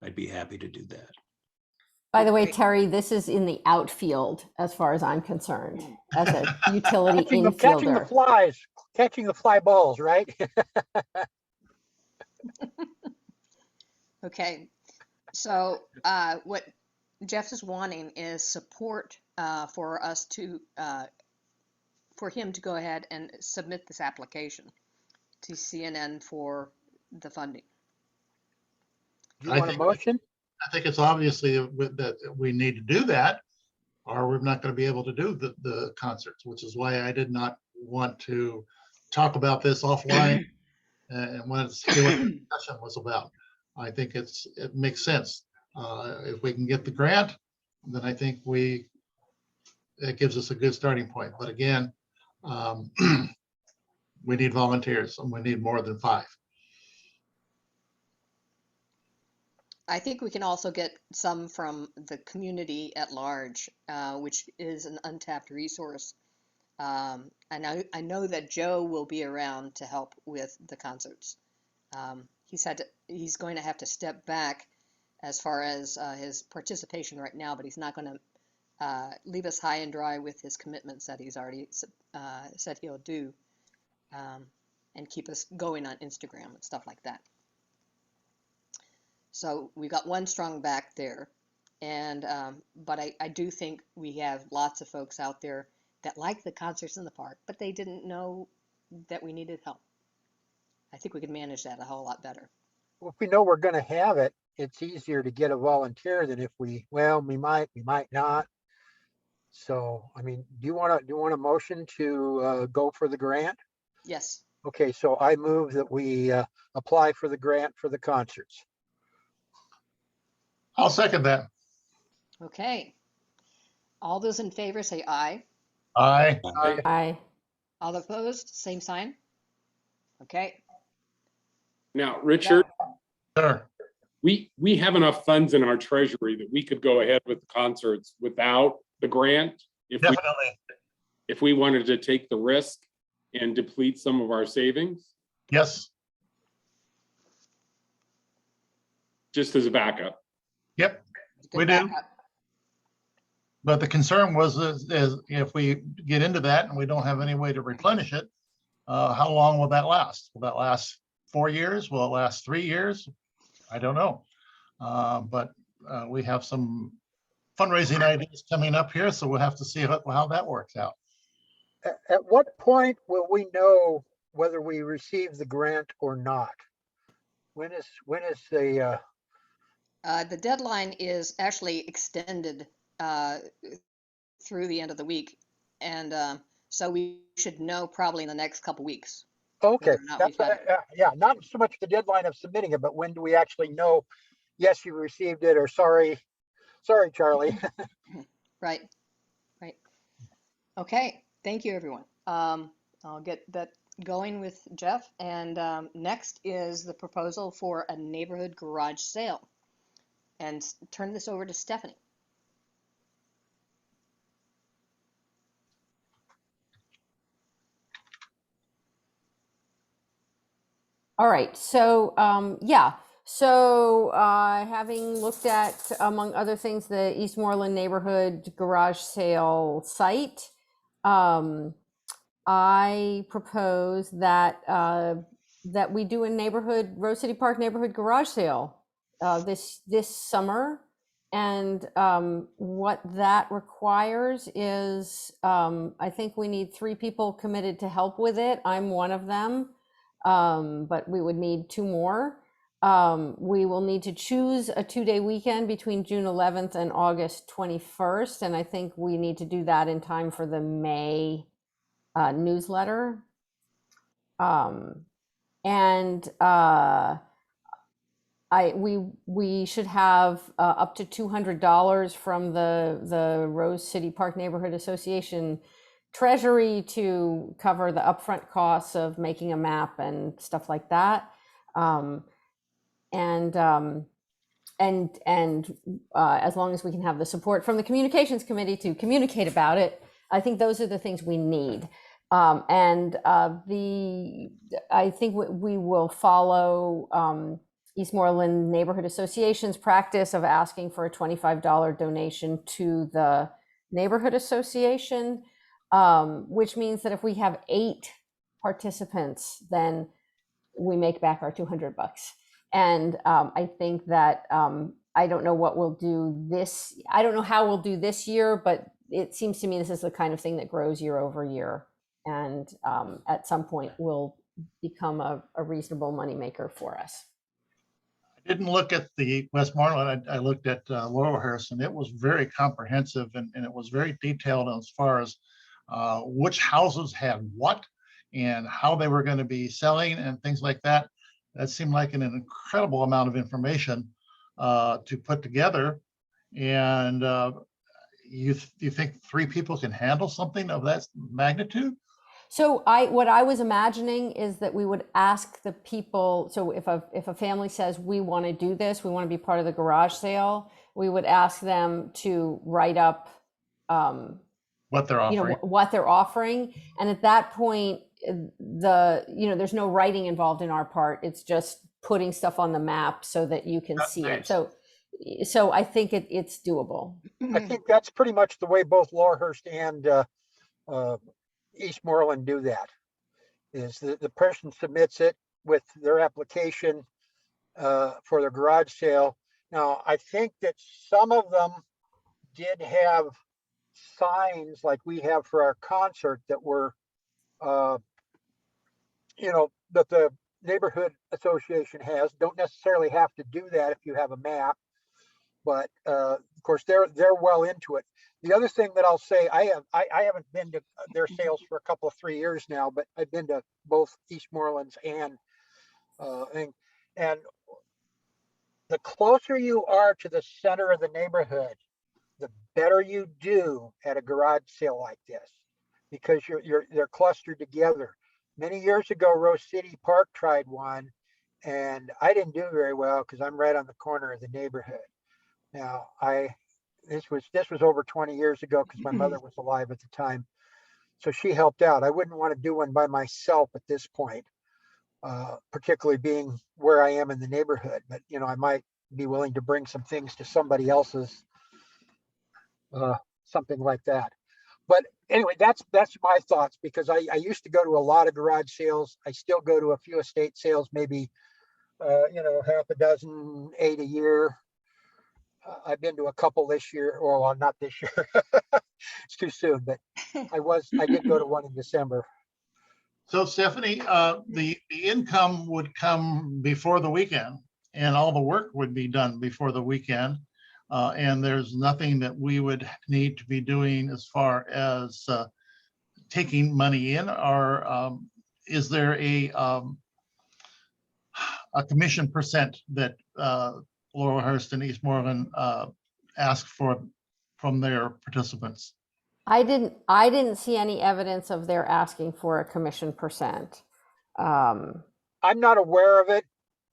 I'd be happy to do that. By the way, Great. Terry, this is in the outfield as far as I'm concerned, as a utility Catching the infielder. flies, catching the fly balls, right? Okay. So what Jeff is wanting is support for us to, for him to go ahead and submit this application to CNN for the funding. Do you I want a think- motion? I think it's obviously that we need to do that, or we're not going to be able to do the concerts, which is why I did not want to talk about this offline and when it's hear what the discussion was about. I think it makes sense. If we can get the grant, then I think it gives us a good starting point. But again, we need volunteers and we need more than 5. I think we can also get some from the community at large, which is an untapped resource. And I know that Joe will be around to help with the concerts. He's going to have to step back as far as his participation right now, but he's not going to leave us high and dry with his commitments that he's already said he'll do, and keep us going on Instagram and stuff like that. So we got one strong back there, and but I do think we have lots of folks out there that like the concerts in the park, but they didn't know that we needed help. I think we could manage that a whole lot better. If we know we're gonna have it, it's easier to get a volunteer than if we might not. So, I mean, do you want a motion to go for the grant? Yes. Okay, so I move that we apply for the grant for the concerts. I'll second that. Okay. All those in favor say aye. Aye. I All opposed, same sign. Okay. Now, Richard, Sure. we have enough funds in our treasury that we could go ahead with the concerts without the grant. Definitely. If we wanted to take the risk and deplete some of our savings, Yes. just as a backup. Yep. Good We do. backup. But the concern is if we get into that and we don't have any way to replenish it, how long will that last? Will that last 4 years? Will it last 3 years? I don't know. But we have some fundraising ideas coming up here, so we'll have to see how that works out. At what point will we know whether we receive the grant or not? When is the The deadline is actually extended through the end of the week, and so we should know probably in the next couple weeks. okay, whether or not that's, we've had yeah, not so much the deadline of submitting it, but when do we actually know, yes, you received it, or sorry, Charlie. Right. Okay, thank you, everyone. I'll get that going with Jeff, and next is the proposal for a neighborhood garage sale. And turn this over to Stephanie. All right, so having looked at, among other things, the Eastmoreland neighborhood garage sale site, I propose that that we do a Rose City Park neighborhood garage sale this summer. And what that requires is, I think we need 3 people committed to help with it. I'm one of them. But we would need 2 more. We will need to choose a 2-day weekend between June 11th and August 21st. And I think we need to do that in time for the May newsletter. We should have up to $200 from the Rose City Park Neighborhood Association treasury to cover the upfront costs of making a map and stuff like that. As long as we can have the support from the communications committee to communicate about it, I think those are the things we need. I think we will follow Eastmoreland Neighborhood Association's practice of asking for a $25 donation to the neighborhood association, which means that if we have 8 participants, then we make back our $200. And I think that I don't know what we'll do this. I don't know how we'll do this year, but it seems to me this is the kind of thing that grows year over year, and at some point will become a reasonable moneymaker for us. I didn't look at the Westmoreland. I looked at Laurelhurst, and it was very comprehensive, and it was very detailed as far as which houses had what and how they were going to be selling and things like that. That seemed like an incredible amount of information to put together. And you think 3 people can handle something of that magnitude? So what I was imagining is that we would ask the people. So if a family says we want to do this, we want to be part of the garage sale, we would ask them to write up What they're offering. What they're offering, and at that point, there's no writing involved in our part. It's just putting stuff on the map so that you can see it. So I think it's doable. I think that's pretty much the way both Laurelhurst and Eastmoreland do that. Is the person submits it with their application for the garage sale. Now, I think that some of them did have signs like we have for our concert that were, that the neighborhood association has. Don't necessarily have to do that if you have a map, but of course they're well into it. The other thing that I'll say, I haven't been to their sales for a couple of 3 years now, but I've been to both Eastmoreland's and the closer you are to the center of the neighborhood, the better you do at a garage sale like this, because they're clustered together. Many years ago, Rose City Park tried one, and I didn't do very well because I'm right on the corner of the neighborhood. Now, this was over 20 years ago because my mother was alive at the time, so she helped out. I wouldn't want to do one by myself at this point, particularly being where I am in the neighborhood. But I might be willing to bring some things to somebody else's, something like that. But anyway, that's my thoughts, because I used to go to a lot of garage sales. I still go to a few estate sales, maybe half a dozen, 8 a year. I've been to a couple this year, or well, not this year. It's too soon, but I did go to one in December. So Stephanie, the income would come before the weekend, and all the work would be done before the weekend. And there's nothing that we would need to be doing as far as taking money in, or is there a commission percent that Laurelhurst and Eastmoreland ask for from their participants? I didn't see any evidence of their asking for a commission percent. I'm not aware of it.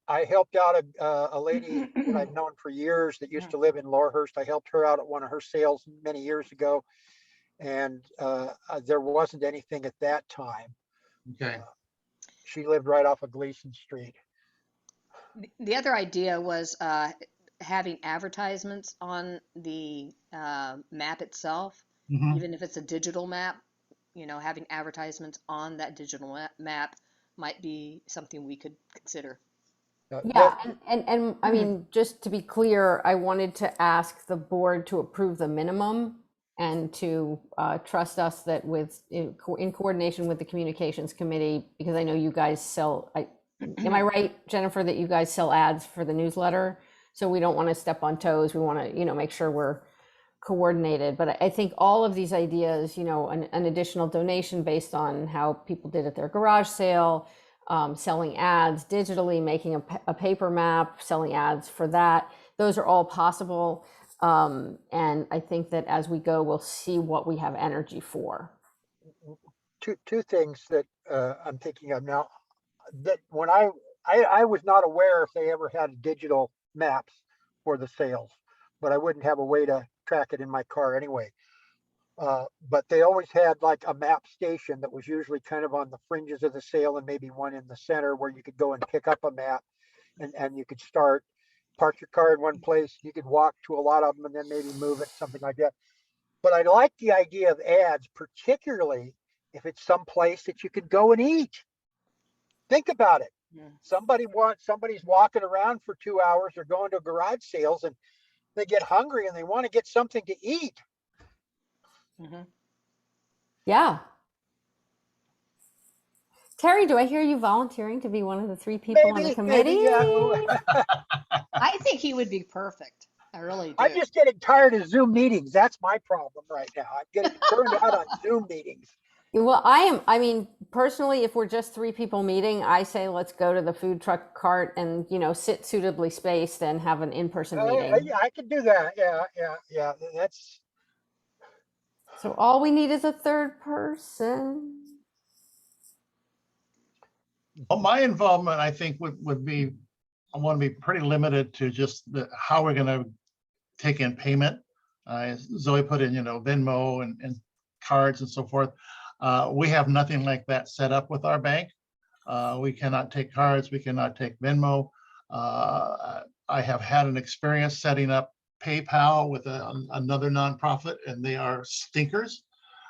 I helped out a lady that I've known for years that used to live in Laurelhurst. I helped her out at one of her sales many years ago, and there wasn't anything at that time. Okay. She lived right off of Gleason Street. The other idea was having advertisements on the map itself, even if it's a digital map. Having advertisements on that digital map might be something we could consider. Yeah, and I mean, just to be clear, I wanted to ask the board to approve the minimum and to trust us that in coordination with the communications committee, because I know you guys sell, Am I right, Jennifer, that you guys sell ads for the newsletter? So we don't want to step on toes. We want to, make sure we're coordinated. But I think all of these ideas, an additional donation based on how people did at their garage sale, selling ads digitally, making a paper map, selling ads for that, those are all possible. And I think that as we go, we'll see what we have energy for. Two things that I'm thinking of now. That when I was not aware if they ever had digital maps for the sales, but I wouldn't have a way to track it in my car anyway. But they always had like a map station that was usually kind of on the fringes of the sale and maybe one in the center where you could go and pick up a map and you could park your car in one place. You could walk to a lot of them and then maybe move it, something like that. But I like the idea of ads, particularly if it's some place that you could go and eat. Think about it. Yeah. Somebody's walking around for 2 hours or going to garage sales and they get hungry and they want to get something to eat. Mhm. Yeah. Terry, do I hear you volunteering to be one of the 3 people on the committee? Yeah. I think he would be perfect. I really do. I'm just getting tired of Zoom meetings. That's my problem right now. I'm getting burned out on Zoom meetings. Well, I mean, personally, if we're just 3 people meeting, I say let's go to the food truck cart and, sit suitably spaced and have an in-person meeting. Yeah, I can do that. Yeah. That's So all we need is a 3rd person. Well, my involvement, I think, would be, I want to be pretty limited to just how we're going to take in payment. Zoe put in, Venmo and cards and so forth. We have nothing like that set up with our bank. We cannot take cards. We cannot take Venmo. I have had an experience setting up PayPal with another nonprofit, and they are stinkers.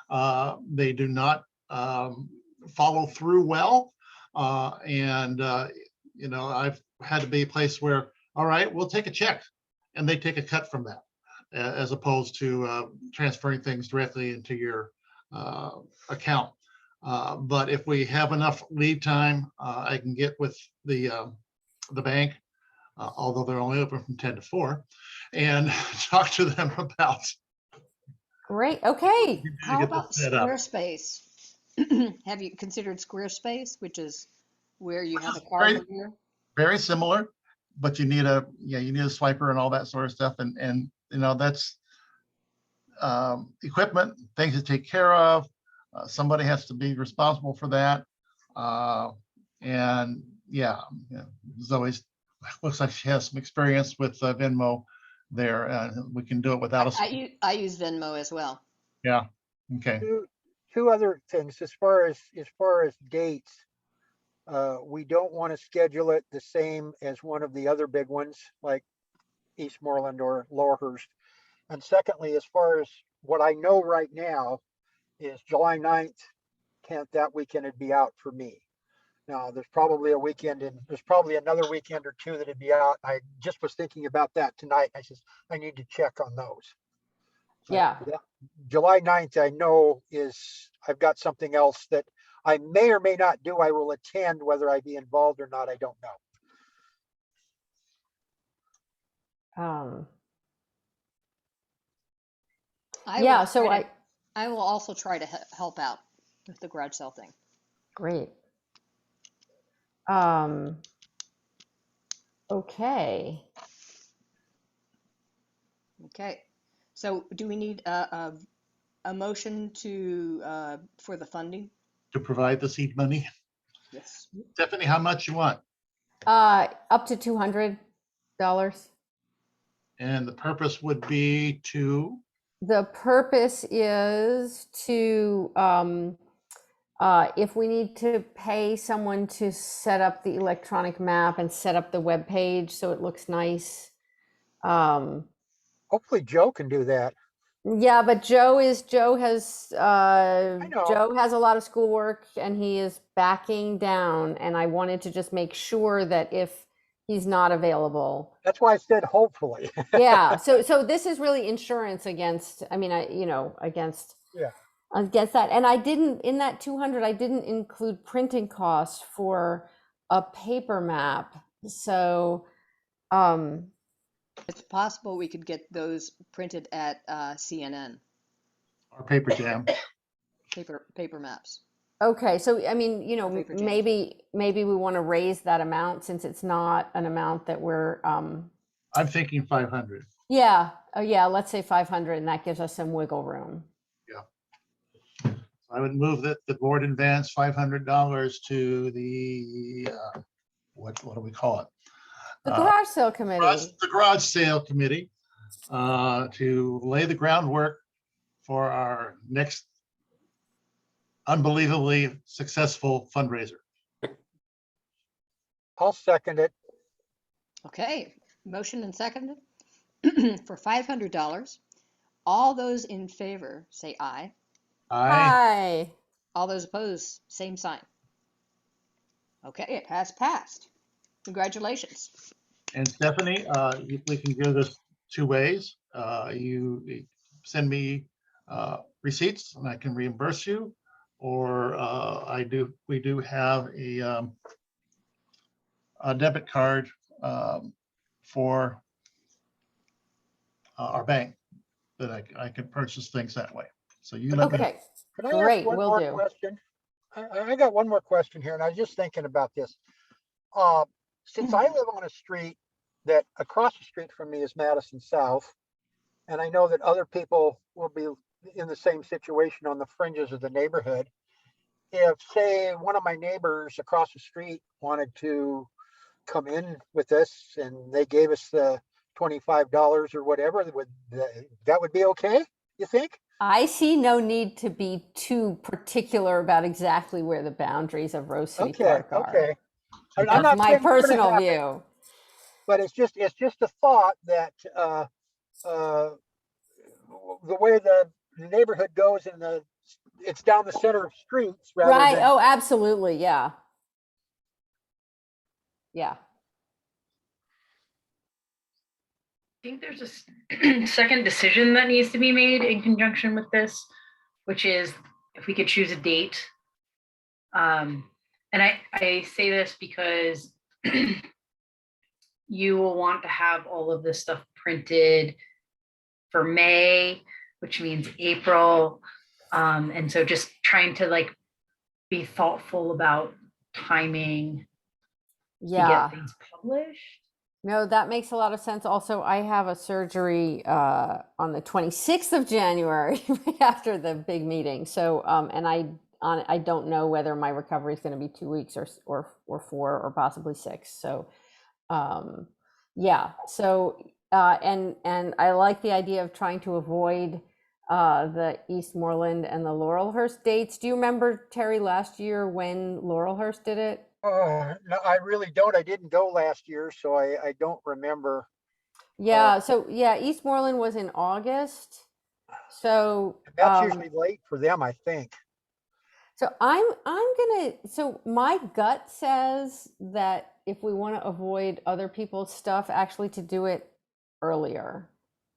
They do not follow through well. I've had to be a place where, all right, we'll take a check, and they take a cut from that, as opposed to transferring things directly into your account. But if we have enough lead time, I can get with the bank, although they're only open from 10 to 4, and talk to them about. Great. Okay. How about Squarespace? Have you considered Squarespace, which is where you have a card here? Very similar, but you need a swiper and all that sort of stuff, and that's equipment, things to take care of. Somebody has to be responsible for that. Zoe's looks like she has some experience with Venmo there. We can do it without a. I use Venmo as well. Yeah. Okay. Two other things as far as dates. We don't want to schedule it the same as one of the other big ones like Eastmoreland or Laurelhurst. And secondly, as far as what I know right now is July 9th, 10th, that weekend would be out for me. Now there's probably a weekend and there's probably another weekend or 2 that'd be out. I just was thinking about that tonight. I need to check on those. So, yeah. July 9th, I know I've got something else that I may or may not do. I will attend, whether I be involved or not, I don't know. I will also try to help out with the garage sale thing. Great. Okay. Okay. So do we need a motion for the funding? To provide the seed money? Yes. Stephanie, how much you want? Up to $200. And the purpose would be to? The purpose is to, if we need to pay someone to set up the electronic map and set up the web page so it looks nice. Hopefully Joe can do that. Yeah, but Joe has a lot of schoolwork and he is backing down, and I wanted to just make sure that if he's not available. That's why I said hopefully. Yeah. So this is really insurance against, against that. And I didn't, in that 200, I didn't include printing costs for a paper map. So, um, It's possible we could get those printed at CNN, Or Paper Jam. paper maps. okay, so I mean, Or paper jams. maybe we want to raise that amount since it's not an amount that we're, I'm thinking 500. yeah, oh yeah, let's say 500 and that gives us some wiggle room. I would move that the board advance $500 to the, what do we call it? The Uh, garage sale committee. The garage sale committee to lay the groundwork for our next unbelievably successful fundraiser. I'll second it. Okay, motion and seconded for $500. All those in favor say aye. I, Hi. All those opposed, same sign. Okay, it has passed. Congratulations. and Stephanie, we can do this two ways. You send me receipts and I can reimburse you, or we do have a debit card for our bank that I can purchase things that way. So you let me know. Okay, Can I Great, ask one will more do. question? I got one more question here, and I was just thinking about this. Since I live on a street that across the street from me is Madison South, and I know that other people will be in the same situation on the fringes of the neighborhood. If, say, one of my neighbors across the street wanted to come in with us and they gave us the $25 or whatever, that would be okay, you think? I see no need to be too particular about exactly where the boundaries of Rose City Okay, Park are. okay. I'm That's not my saying it's gonna personal happen, view. but it's just a thought that the way the neighborhood goes and it's down the center of streets rather Right, than. oh, absolutely, yeah. Yeah, I think there's a second decision that needs to be made in conjunction with this, which is if we could choose a date. And I say this because you will want to have all of this stuff printed for May, which means April. And so just trying to like be thoughtful about timing to yeah. get things published. No, that makes a lot of sense. Also, I have a surgery on the 26th of January, right after the big meeting. So, and I don't know whether my recovery is going to be 2 weeks or 4 or possibly 6. So, yeah. So, and I like the idea of trying to avoid the Eastmoreland and the Laurelhurst dates. Do you remember, Terry, last year when Laurelhurst did it? No, I really don't. I didn't go last year, so I don't remember. Yeah, so yeah, Eastmoreland was in August. So That's usually late for them, I think. so so my gut says that if we want to avoid other people's stuff, actually to do it earlier.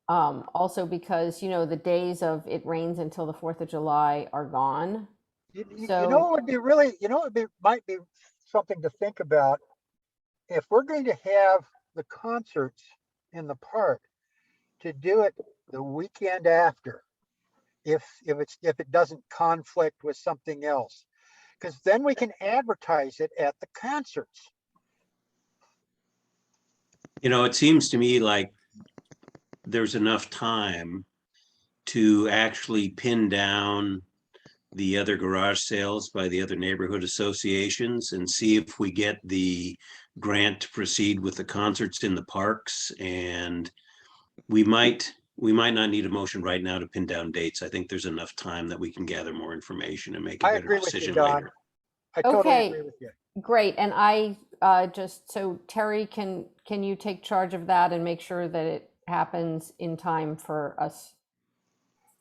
Also because, the days of it rains until the 4th of July are gone. You So- know, it would be really, might be something to think about. If we're going to have the concerts in the park, to do it the weekend after, if it doesn't conflict with something else, because then we can advertise it at the concerts. It seems to me like there's enough time to actually pin down the other garage sales by the other neighborhood associations and see if we get the grant to proceed with the concerts in the parks. And we might not need a motion right now to pin down dates. I think there's enough time that we can gather more information and make a I better agree with you, decision Don. later. I totally Okay. agree with you. great. And I so Terry, can you take charge of that and make sure that it happens in time for us?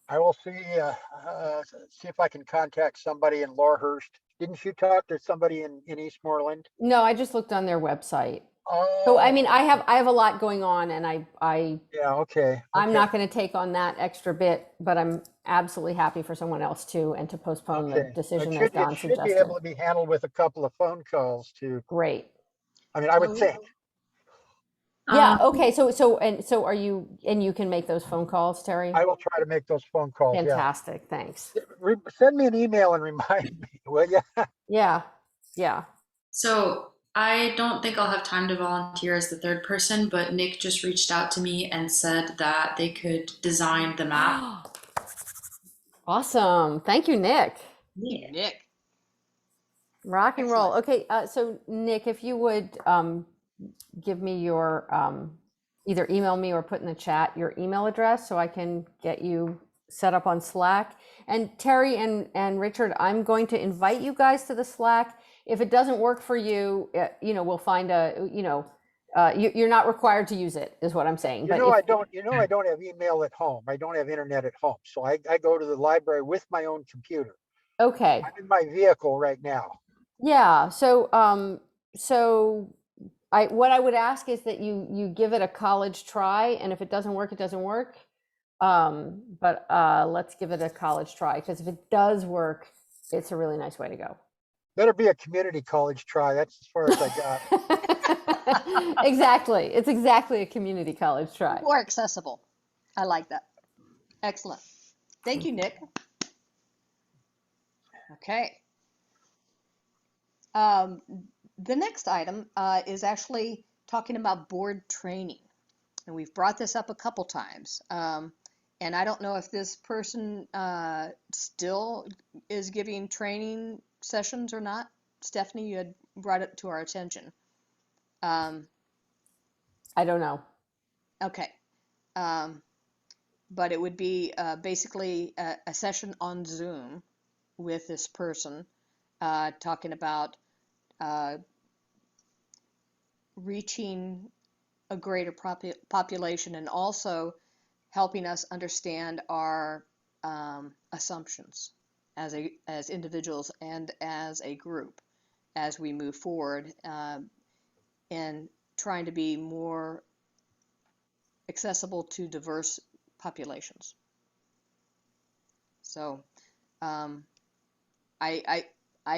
I will see if I can contact somebody in Laurelhurst. Didn't you talk to somebody in Eastmoreland? No, I just looked on their website. So I mean, Oh, I have a lot going on, and yeah, okay. I'm okay, not going to take on that extra bit, but I'm absolutely happy for someone else to, and to postpone the okay. decision as It Don should be suggested. able to be handled with a couple of phone calls to, Great. I mean, I would think. Yeah. Um, Okay. So are you, and you can make those phone calls, Terry? I will try to make those phone calls, yeah. Fantastic. Thanks. Send me an email and remind me, will you? Yeah. Yeah. So I don't think I'll have time to volunteer as the third person, but Nick just reached out to me and said that they could design the map. Awesome. Thank you, Nick. yeah. Nick. Rock and roll. Excellent. Okay. So Nick, if you would give me your, either email me or put in the chat your email address so I can get you set up on Slack. And Terry and Richard, I'm going to invite you guys to the Slack. If it doesn't work for you, we'll find you're not required to use it, is what I'm saying. You But know, if, I don't have email at home. I don't have internet at home. So I go to the library with my own computer. okay. I'm in my vehicle right now. Yeah. So what I would ask is that you give it a college try, and if it doesn't work, it doesn't work. But let's give it a college try, because if it does work, it's a really nice way to go. Better be a community college try. That's as far as I got. Exactly. It's exactly a community college try. More accessible. I like that. Excellent. Thank you, Nick. Okay. The next item is actually talking about board training. And we've brought this up a couple times. And I don't know if this person still is giving training sessions or not. Stephanie, you had brought it to our attention. I don't know. Okay. But it would be basically a session on Zoom with this person talking about reaching a greater population and also helping us understand our assumptions as individuals and as a group as we move forward and trying to be more accessible to diverse populations. So I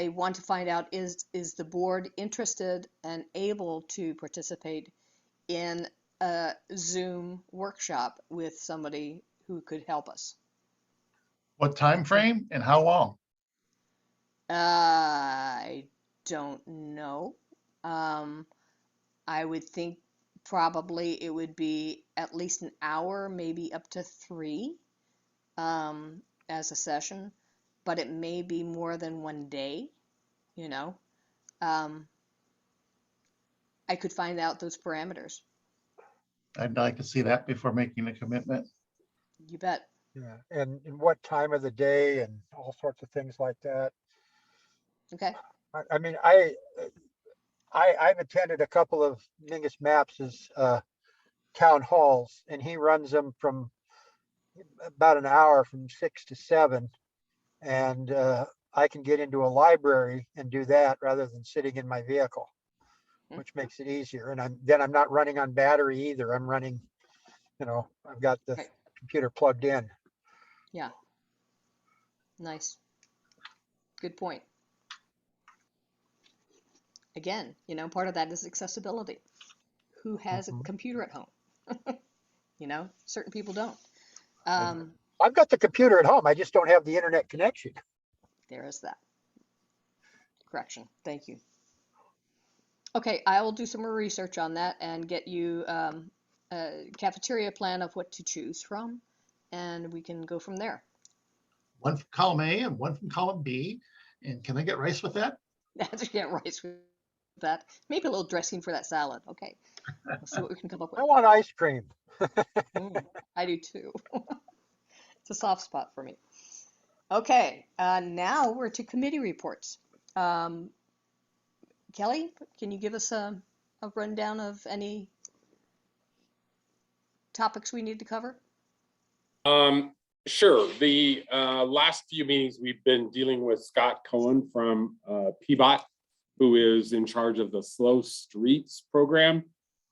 want to find out, is the board interested and able to participate in a Zoom workshop with somebody who could help us? What time frame and how long? I don't know. I would think probably it would be at least an hour, maybe up to 3 as a session, but it may be more than one day, I could find out those parameters. I'd like to see that before making a commitment. You bet. Yeah, and what time of the day and all sorts of things like that. Okay. I mean, I've attended a couple of Mingus Maps' town halls, and he runs them from about an hour from 6 to 7. And I can get into a library and do that rather than sitting in my vehicle, which makes it easier. And I'm not running on battery either. I'm running, I've got the Right. computer plugged in. Yeah. Nice. Good point. Again, part of that is accessibility. Who has a computer at home? Certain people don't. I've got the computer at home. I just don't have the internet connection. There is that. Correction. Thank you. Okay, I will do some more research on that and get you a cafeteria plan of what to choose from, and we can go from there. One from column A and one from column B. And can I get rice with that? That's get rice with that. Maybe a little dressing for that salad. Okay, let's see what we can come up with. I want ice cream. I do too. It's a soft spot for me. Okay, now we're to committee reports. Kelly, can you give us a rundown of any topics we need to cover? Sure. The last few meetings, we've been dealing with Scott Cohen from PBOT, who is in charge of the Slow Streets program.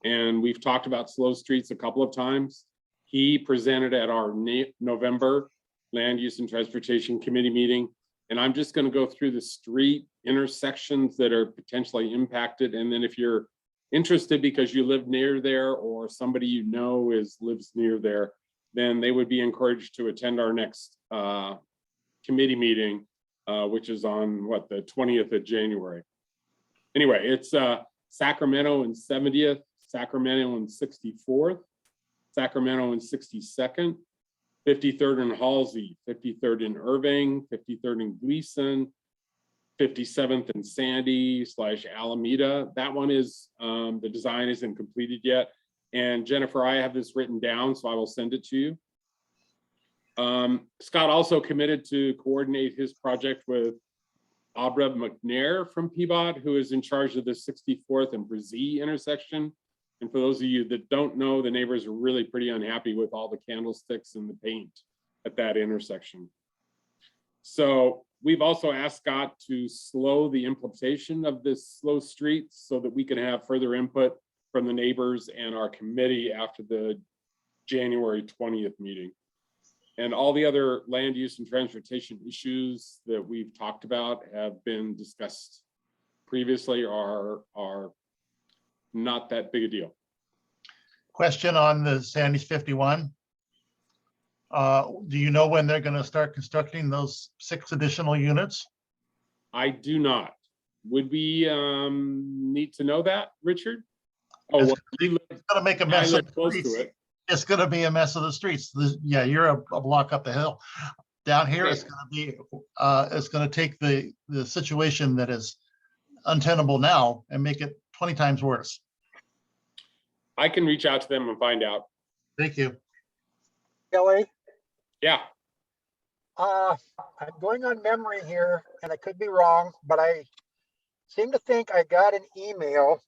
And we've talked about slow streets a couple of times. He presented at our November Land Use and Transportation Committee meeting. And I'm just going to go through the street intersections that are potentially impacted. And then if you're interested because you live near there or somebody you know lives near there, then they would be encouraged to attend our next committee meeting, which is on the 20th of January. Anyway, it's Sacramento and 70th, Sacramento and 64th, Sacramento and 62nd, 53rd and Halsey, 53rd in Irving, 53rd in Gleason, 57th and Sandy / Alameda. That one is, the design isn't completed yet. And Jennifer, I have this written down, so I will send it to you. Scott also committed to coordinate his project with Abra McNair from Peabody, who is in charge of the 64th and Brazee intersection. And for those of you that don't know, the neighbors are really pretty unhappy with all the candlesticks and the paint at that intersection. So we've also asked Scott to slow the implementation of this slow streets so that we can have further input from the neighbors and our committee after the January 20th meeting. And all the other land use and transportation issues that we've talked about have been discussed previously, are not that big a deal. Question on the Sandy's 51. Do you know when they're going to start constructing those 6 additional units? I do not. Would we need to know that, Richard? Oh, It's well, we live- It's going to make a I mess live of the close to streets. it. It's going to be a mess of the streets. Yeah, you're a block up the hill. Down here, it's going to be, it's going to take the situation that is untenable now and make it 20 times worse. I can reach out to them and find out. Thank you. Kelly, Yeah, I'm going on memory here, and I could be wrong, but I seem to think I got an email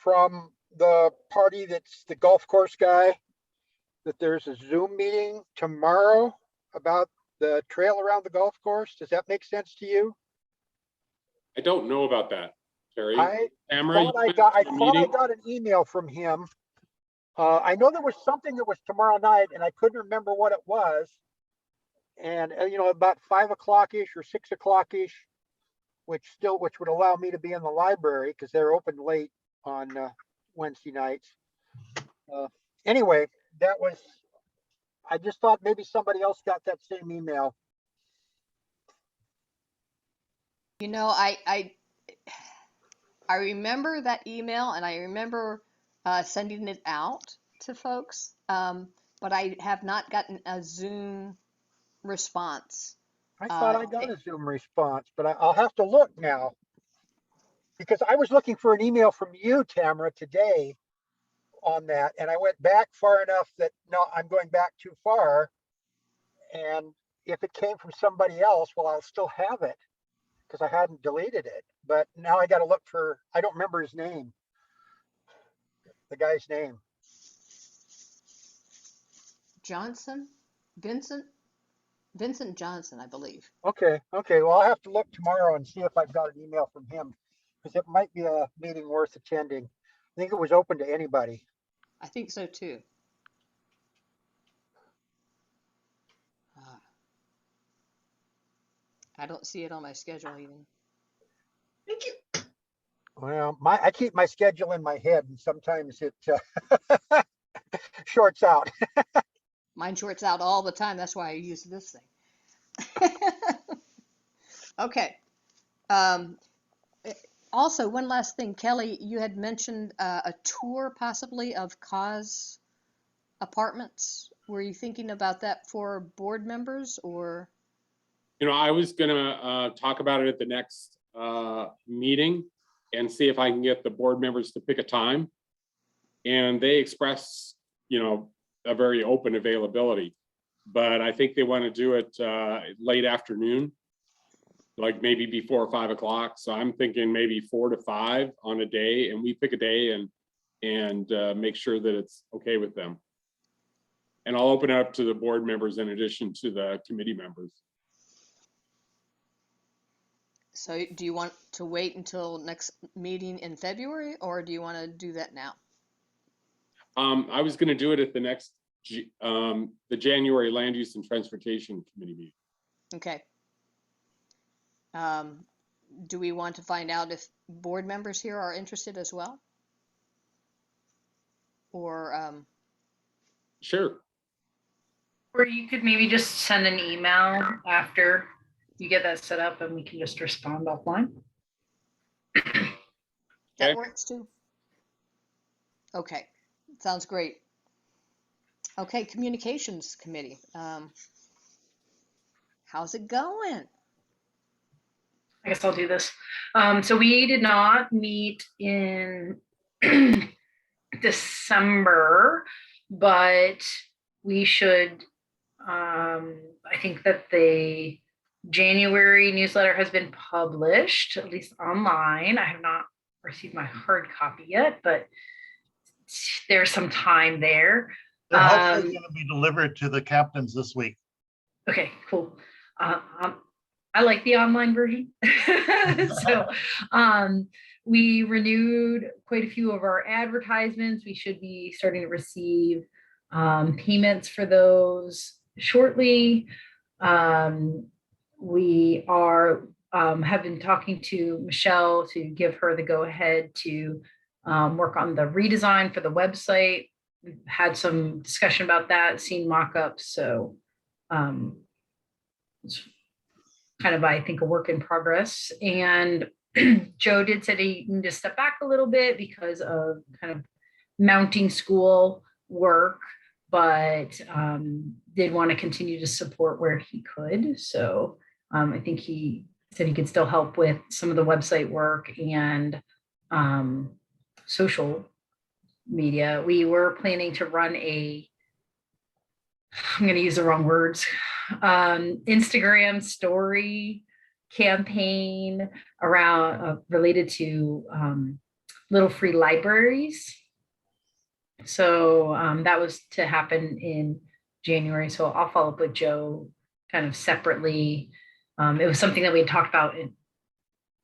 from the party that's the golf course guy, that there's a Zoom meeting tomorrow about the trail around the golf course. Does that make sense to you? I don't know about that, Terry. I Tamara, thought you I went got, to I the thought I meeting? got an email from him. I know there was something that was tomorrow night, and I couldn't remember what it was. And you know, about 5 o'clock-ish or 6 o'clock-ish, which would allow me to be in the library because they're open late on Wednesday nights. Anyway, that was, I just thought maybe somebody else got that same email. You know, I remember that email, and I remember sending it out to folks, but I have not gotten a Zoom response. I thought I got a Zoom response, but I'll have to look now. Because I was looking for an email from you, Tamara, today on that, and I went back far enough that, no, I'm going back too far. And if it came from somebody else, well, I'll still have it because I hadn't deleted it. But now I got to look for, I don't remember his name, the guy's name. Johnson, Vincent Johnson, I believe. Okay, well, I'll have to look tomorrow and see if I've got an email from him, because it might be a meeting worth attending. I think it was open to anybody. I think so too. I don't see it on my schedule even. Well, I keep my schedule in my head, and sometimes it shorts out. Mine shorts out all the time. That's why I use this thing. Okay. Also, one last thing, Kelly, you had mentioned a tour possibly of Cause Apartments. Were you thinking about that for board members or? You know, I was gonna talk about it at the next meeting and see if I can get the board members to pick a time. And they express, you know, a very open availability, but I think they want to do it late afternoon, like maybe before 5 o'clock. So I'm thinking maybe 4 to 5 on a day, and we pick a day and make sure that it's okay with them. And I'll open it up to the board members in addition to the committee members. So do you want to wait until next meeting in February, or do you want to do that now? I was gonna do it at the next, the January Land Use and Transportation Committee meeting. Okay. Do we want to find out if board members here are interested as well? Or, Sure. Or you could maybe just send an email after you get that set up and we can just respond offline. that Okay. works too? Okay, sounds great. Okay, Communications Committee. How's it going? I guess I'll do this. So we did not meet in December, but we should, I think that the January newsletter has been published, at least online. I have not received my hard copy yet, but there's some time there. They're hopefully going to be delivered to the captains this week. Okay, cool. I like the online version. So we renewed quite a few of our advertisements. We should be starting to receive payments for those shortly. We are have been talking to Michelle to give her the go ahead to work on the redesign for the website. We've had some discussion about that, seen mock-ups. So it's kind of, I think, a work in progress. And Joe did say he needed to step back a little bit because of kind of mounting school work, but did want to continue to support where he could. So I think he said he could still help with some of the website work and social media. We were planning to run I'm going to use the wrong words, Instagram story campaign around related to little free libraries. So that was to happen in January. So I'll follow up with Joe kind of separately. It was something that we had talked about in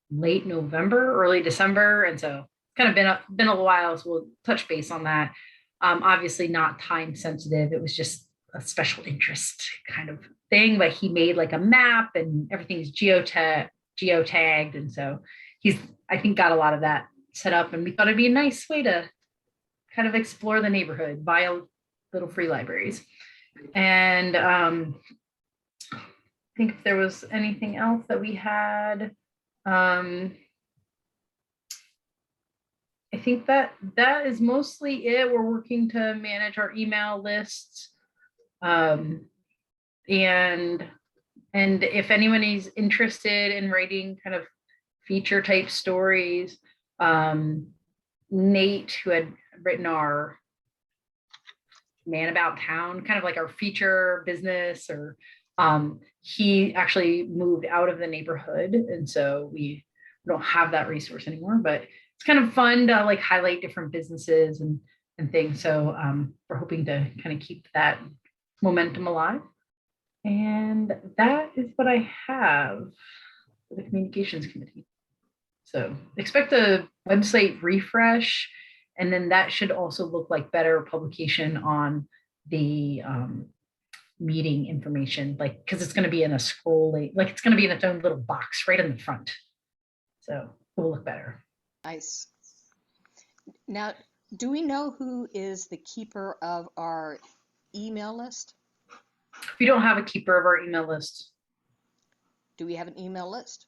late November, early December. And so kind of been a while, so we'll touch base on that. Obviously not time sensitive. It was just a special interest kind of thing, but he made like a map and everything's geotagged. And so he's, I think, got a lot of that set up, and we thought it'd be a nice way to kind of explore the neighborhood via little free libraries. And I think if there was anything else that we had, I think that is mostly it. We're working to manage our email lists. And if anyone is interested in writing kind of feature type stories, Nate, who had written our Man About Town, kind of like our feature business, or he actually moved out of the neighborhood. And so we don't have that resource anymore, but it's kind of fun to like highlight different businesses and things. So we're hoping to kind of keep that momentum alive. And that is what I have for the Communications Committee. So expect a website refresh, and then that should also look like better publication on the meeting information, like, because it's going to be in a scrolling, like it's going to be in its own little box right in the front. So it will look better. Nice. Now, do we know who is the keeper of our email list? We don't have a keeper of our email list. Do we have an email list?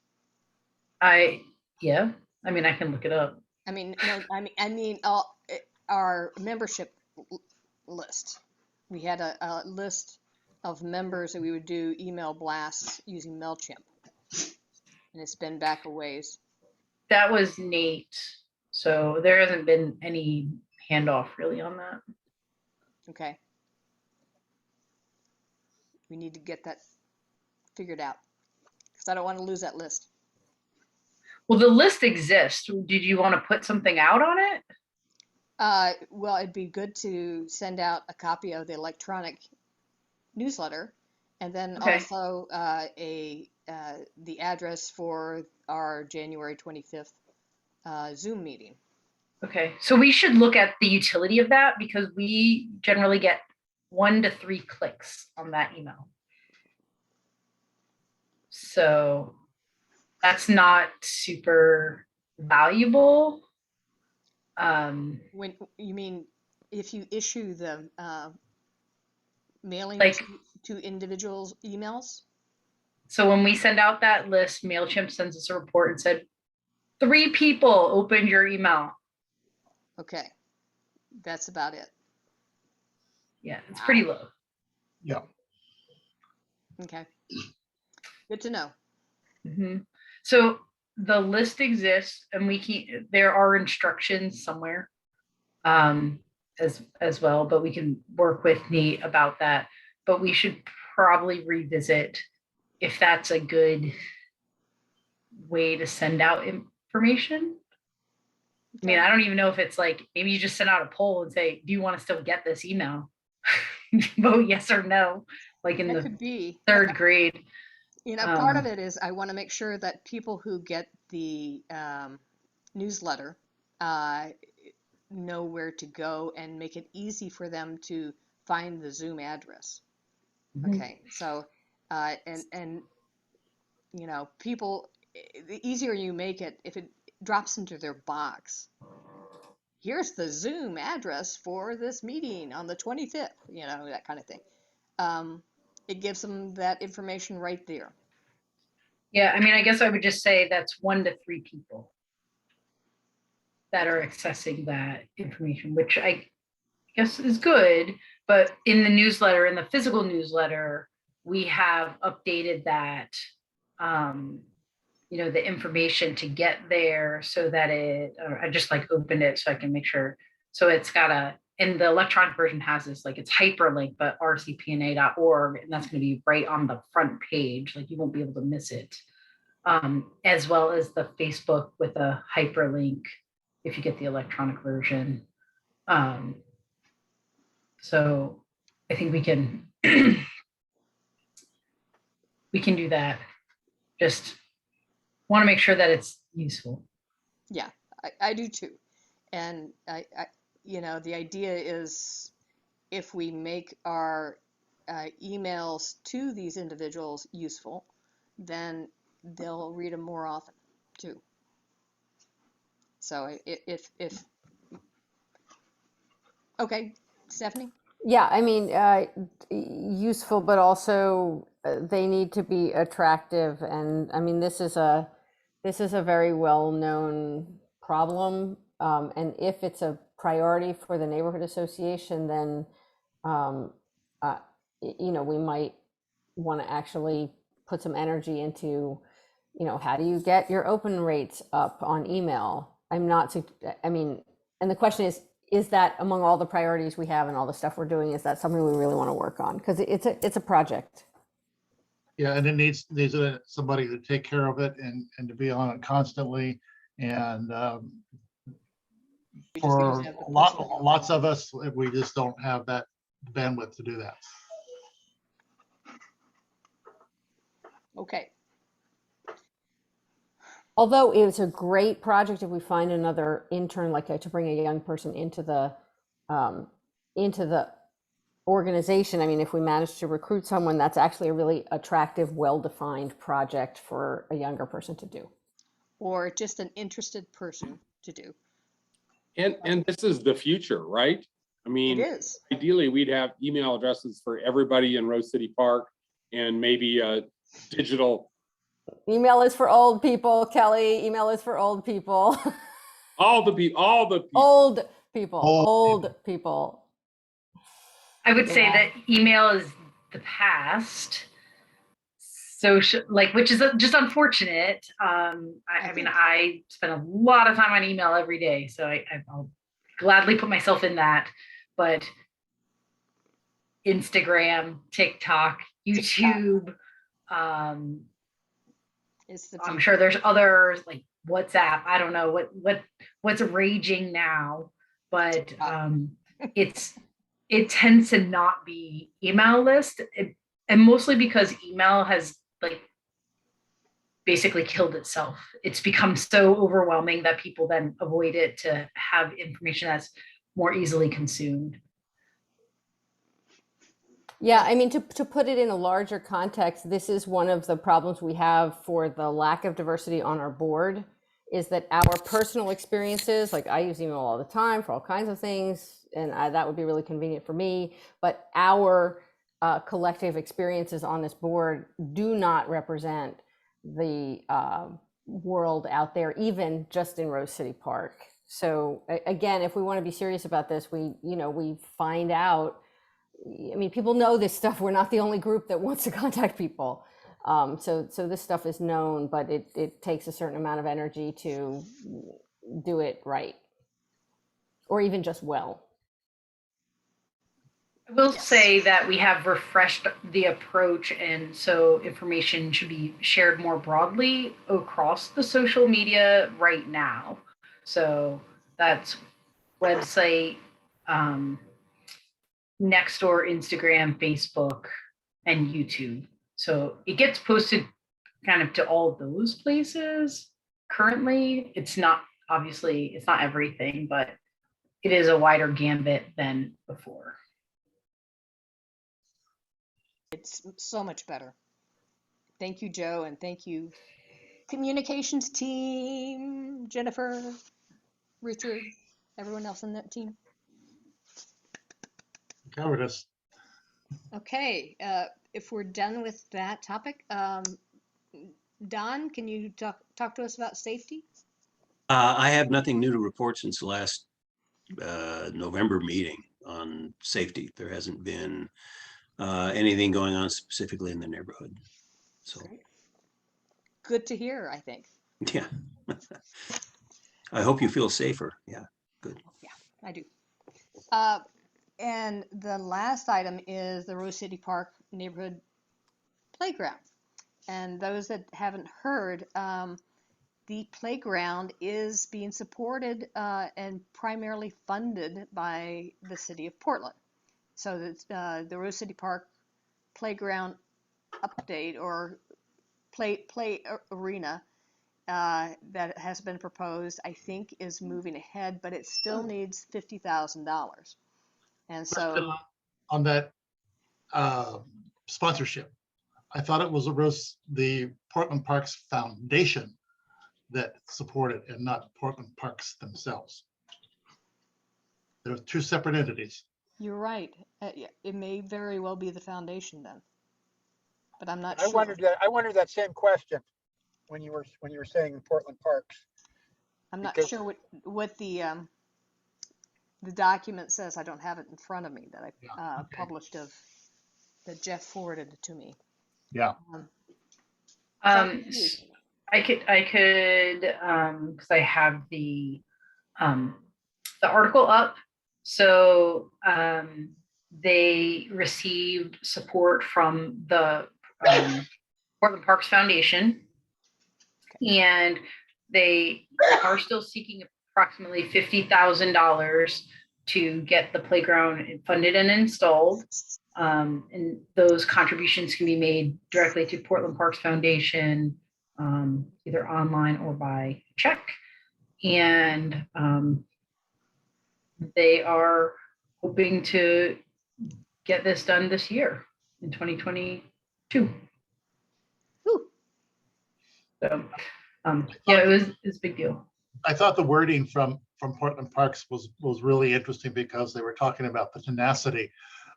Yeah, I mean, I can look it up. I mean, no, I mean, our membership list. We had a list of members that we would do email blasts using MailChimp, and it's been back a ways. That was Nate. So there hasn't been any handoff really on that. Okay. We need to get that figured out, because I don't want to lose that list. Well, the list exists. Did you want to put something out on it? Well, it'd be good to send out a copy of the electronic newsletter, and then Okay. also a the address for our January 25th Zoom meeting. Okay, so we should look at the utility of that because we generally get 1 to 3 clicks on that email. So that's not super valuable. When you mean if you issue the mailing Like- to individuals' emails? So when we send out that list, MailChimp sends us a report and said, 3 people opened your email. Okay, that's about it. Yeah, it's pretty low. Yeah. Okay, good to know. Mhm. So the list exists and there are instructions somewhere as well, but we can work with Nate about that. But we should probably revisit if that's a good way to send out information. I mean, I don't even know if it's like, maybe you just send out a poll and say, do you want to still get this email? Vote yes or no, like in That the could be. 3rd grade. You know, part of Um, it is I want to make sure that people who get the newsletter know where to go and make it easy for them to find the Zoom address. Mhm. Okay, so and you know, people, the easier you make it, if it drops into their box, here's the Zoom address for this meeting on the 25th, you know, that kind of thing. It gives them that information right there. Yeah, I mean, I guess I would just say that's 1 to 3 people that are accessing that information, which I guess is good. But in the newsletter, in the physical newsletter, we have updated that, you know, the information to get there so that I just like opened it so I can make sure. So it's got and the electronic version has this, like it's hyperlink, but rcpna.org, and that's going to be right on the front page. Like you won't be able to miss it. As well as the Facebook with a hyperlink if you get the electronic version. So I think we can we can do that. Just want to make sure that it's useful. Yeah, I do too. And I, you know, the idea is if we make our emails to these individuals useful, then they'll read them more often too. So if okay, Stephanie? Yeah, I mean, useful, but also they need to be attractive. And I mean, this is a very well-known problem. And if it's a priority for the neighborhood association, then you know, we might want to actually put some energy into, you know, how do you get your open rates up on email? I mean, and the question is that among all the priorities we have and all the stuff we're doing, is that something we really want to work on? Because it's a project. Yeah, and it needs somebody to take care of it and to be on it constantly. And We just for need to have the person. lots of us, we just don't have that bandwidth to do that. Okay, Although it's a great project if we find another intern, like to bring a young person into the organization. I mean, if we manage to recruit someone, that's actually a really attractive, well-defined project for a younger person to do. or just an interested person to do. And this is the future, right? I It mean, is. ideally, we'd have email addresses for everybody in Rose City Park and maybe a digital, Email is for old people, Kelly. Email is for old people. all the people. Old people, Old old people. I would say Yeah. that email is the past. Social, like, which is just unfortunate. I mean, think- I spend a lot of time on email every day, so I'll gladly put myself in that. But Instagram, TikTok, YouTube, It's the I'm sure there's others like WhatsApp. I don't know what's raging now, but it tends to not be email list, and mostly because email has like basically killed itself. It's become so overwhelming that people then avoid it to have information that's more easily consumed. Yeah, I mean, to put it in a larger context, this is one of the problems we have for the lack of diversity on our board, is that our personal experiences, like I use email all the time for all kinds of things, and that would be really convenient for me, but our collective experiences on this board do not represent the world out there, even just in Rose City Park. So again, if we want to be serious about this, we find out. I mean, people know this stuff. We're not the only group that wants to contact people. So this stuff is known, but it takes a certain amount of energy to do it right, or even just well. I will say that we have refreshed the approach, and so information should be shared more broadly across the social media right now. So that's website, Nextdoor, Instagram, Facebook, and YouTube. So it gets posted kind of to all those places. Currently, it's not everything, but it is a wider gambit than before. It's so much better. Thank you, Joe, and thank you, communications team, Jennifer, Richard, everyone else on that team. Covered us. Okay, if we're done with that topic, Don, can you talk to us about safety? I have nothing new to report since the last November meeting on safety. There hasn't been anything going on specifically in the neighborhood. So, Good to hear, I think. yeah. I hope you feel safer. Yeah, good. Yeah, I do. And the last item is the Rose City Park neighborhood playground. And those that haven't heard, the playground is being supported and primarily funded by the city of Portland. So that the Rose City Park playground update or play arena that has been proposed, I think, is moving ahead, but it still needs $50,000. And so On that sponsorship, I thought it was the Portland Parks Foundation that supported and not Portland Parks themselves. There are two separate entities. you're right. It may very well be the foundation then, but I'm not I sure. wondered that same question when you were saying Portland Parks. I'm not because- sure what the document says. I don't have it in front of me that I okay. published that Jeff forwarded it to me. Yeah. I could, because I have the article up. So they received support from the Portland Parks Foundation, and they are still seeking approximately $50,000 to get the playground funded and installed. And those contributions can be made directly to Portland Parks Foundation, either online or by check. And they are hoping to get this done this year in 2022. Ooh. So yeah, it was a big deal. I thought the wording from Portland Parks was really interesting because they were talking about the tenacity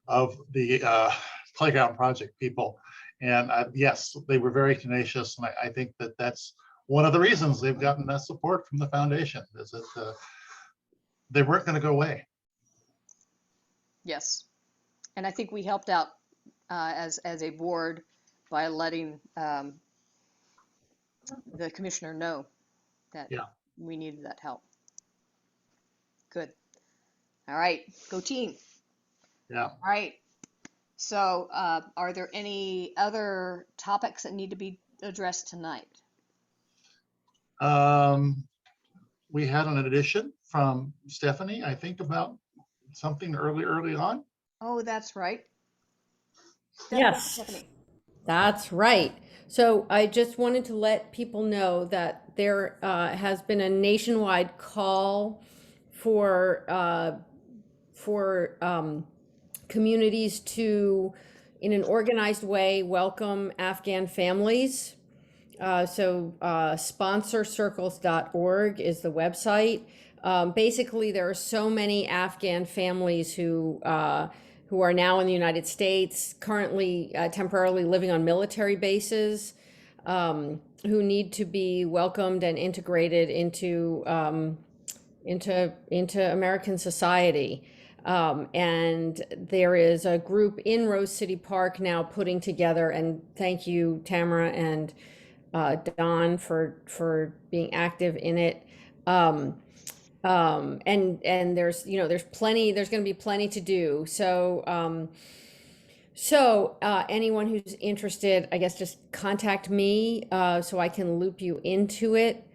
of the playground project people. And yes, they were very tenacious. And I think that's one of the reasons they've gotten that support from the foundation, is that they weren't going to go away. Yes, and I think we helped out as a board by letting the commissioner know that we needed that help. Good. All right, go team. Yeah. All right. So are there any other topics that need to be addressed tonight? We had an addition from Stephanie, I think, about something early on. Oh, that's right. Yes. Stephanie. That's right. So I just wanted to let people know that there has been a nationwide call for communities to, in an organized way, welcome Afghan families. Sponsorcircles.org is the website. Basically, there are so many Afghan families who are now in the United States, currently temporarily living on military bases, who need to be welcomed and integrated into American society. And there is a group in Rose City Park now putting together, and thank you, Tamara and Don, for being active in it. And there's there's going to be plenty to do. So anyone who's interested, I guess, just contact me so I can loop you into it.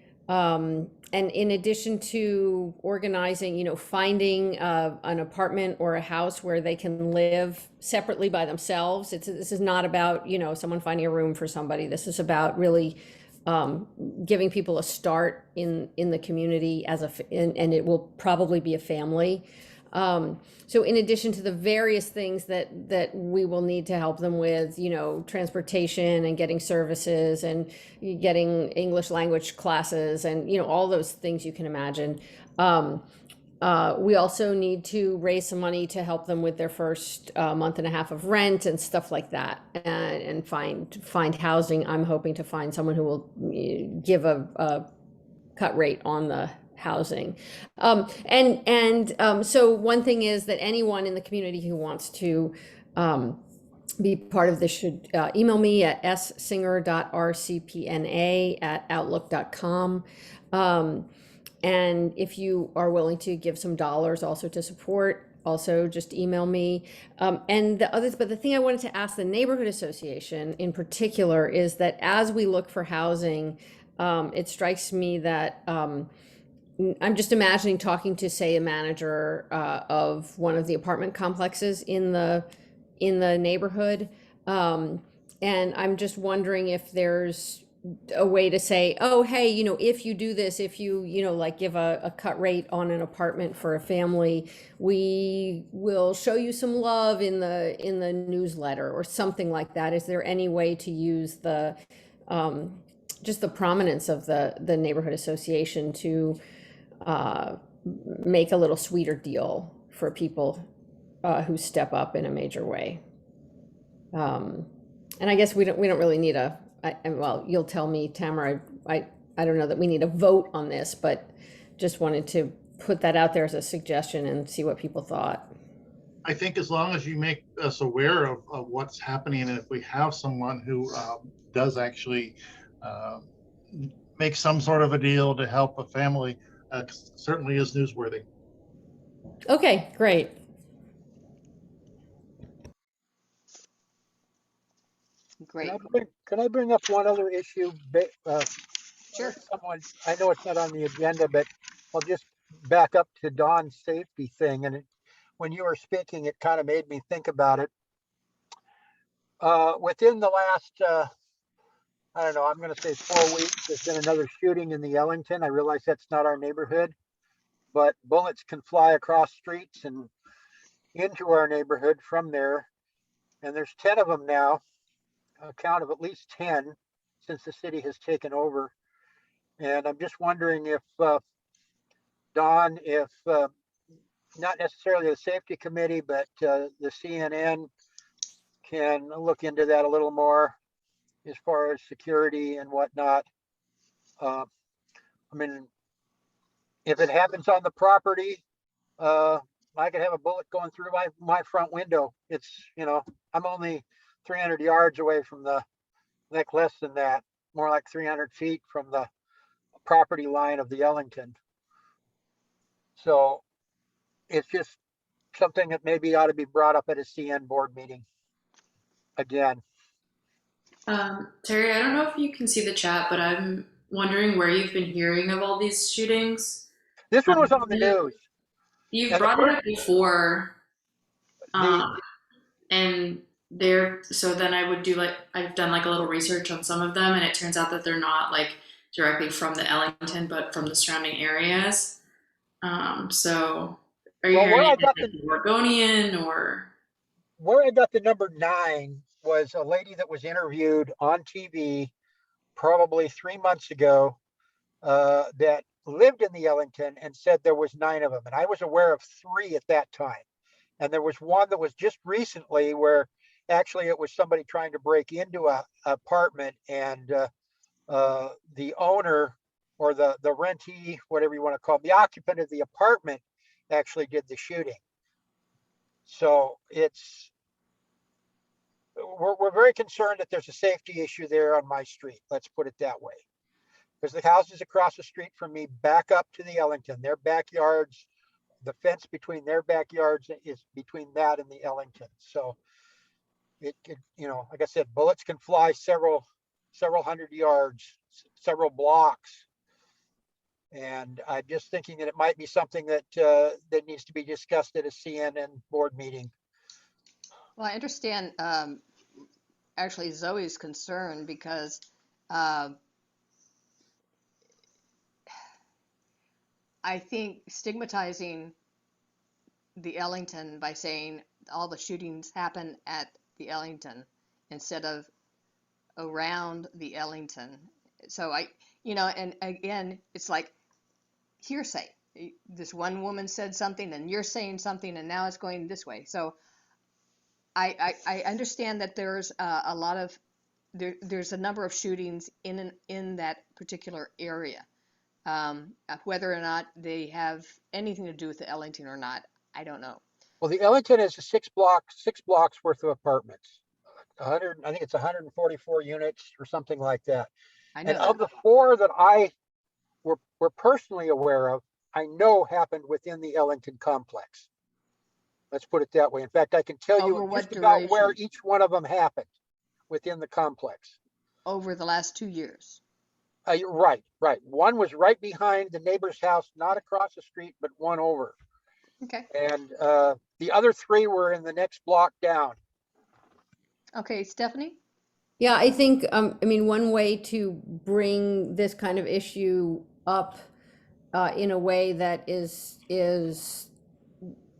And in addition to organizing, finding an apartment or a house where they can live separately by themselves. This is not about, someone finding a room for somebody. This is about really giving people a start in the community and it will probably be a family. So in addition to the various things that we will need to help them with, transportation and getting services and getting English language classes and, all those things you can imagine. We also need to raise some money to help them with their first month and a half of rent and stuff like that, and find housing. I'm hoping to find someone who will give a cut rate on the housing. So one thing is that anyone in the community who wants to be part of this should email me at ssinger.rcpna@outlook.com. And if you are willing to give some dollars also to support, also just email me. But the thing I wanted to ask the neighborhood association in particular is that as we look for housing, it strikes me that I'm just imagining talking to, say, a manager of one of the apartment complexes in the neighborhood, and I'm just wondering if there's a way to say, oh, hey, if you do this, if you like give a cut rate on an apartment for a family, we will show you some love in the newsletter or something like that. Is there any way to use the just the prominence of the neighborhood association to make a little sweeter deal for people who step up in a major way? And I guess we don't really need well, you'll tell me, Tamara, I don't know that we need a vote on this, but just wanted to put that out there as a suggestion and see what people thought. I think as long as you make us aware of what's happening, and if we have someone who does actually make some sort of a deal to help a family, certainly is newsworthy. Okay, great. Great. Can I bring up one other issue? Sure. I know it's not on the agenda, but I'll just back up to Don's safety thing. And when you were speaking, it kind of made me think about it. Within the last, I don't know, I'm going to say 4 weeks, there's been another shooting in the Ellington. I realize that's not our neighborhood, but bullets can fly across streets and into our neighborhood from there. And there's 10 of them now, a count of at least 10 since the city has taken over. And I'm just wondering if, Don, if not necessarily the safety committee, but the CNN can look into that a little more as far as security and whatnot. I mean, if it happens on the property, I could have a bullet going through my front window. It's, I'm only 300 yards away from like less than that, more like 300 feet from the property line of the Ellington. So it's just something that maybe ought to be brought up at a CN board meeting again. Terry, I don't know if you can see the chat, but I'm wondering where you've been hearing of all these shootings. This one was on the news. You've And brought it up before, and so then I would do like, I've done like a little research on some of them, and it turns out that they're not like directly from the Ellington, but from the surrounding areas. So are you Well, hearing anything from Oregonian or? where I got the number 9 was a lady that was interviewed on TV probably 3 months ago, that lived in the Ellington and said there was 9 of them. And I was aware of 3 at that time. And there was one that was just recently where actually it was somebody trying to break into a apartment, and the owner, or the rentee, whatever you want to call it, the occupant of the apartment actually did the shooting. So we're very concerned that there's a safety issue there on my street. Let's put it that way. Because the houses across the street from me back up to the Ellington, their backyards, the fence between their backyards is between that and the Ellington. So it could, like I said, bullets can fly several hundred yards, several blocks. And I'm just thinking that it might be something that that needs to be discussed at a CNN board meeting. Well, I understand actually Zoe's concern because I think stigmatizing the Ellington by saying all the shootings happen at the Ellington instead of around the Ellington. So and again, it's like hearsay. This one woman said something and you're saying something and now it's going this way. So I understand that there's a lot of, there's a number of shootings in that particular area. Whether or not they have anything to do with the Ellington or not, I don't know. Well, the Ellington is a 6 blocks worth of apartments. I think it's 144 units or something like that. I know And that. of the 4 that I were personally aware of, I know happened within the Ellington complex. Let's put it that way. In fact, I can tell Over you what just about where duration? each one of them happened within the complex. Over the last 2 years. Right. One was right behind the neighbor's house, not across the street, but one over. Okay. And the other 3 were in the next block down. Okay, Stephanie? Yeah, I think, one way to bring this kind of issue up in a way that is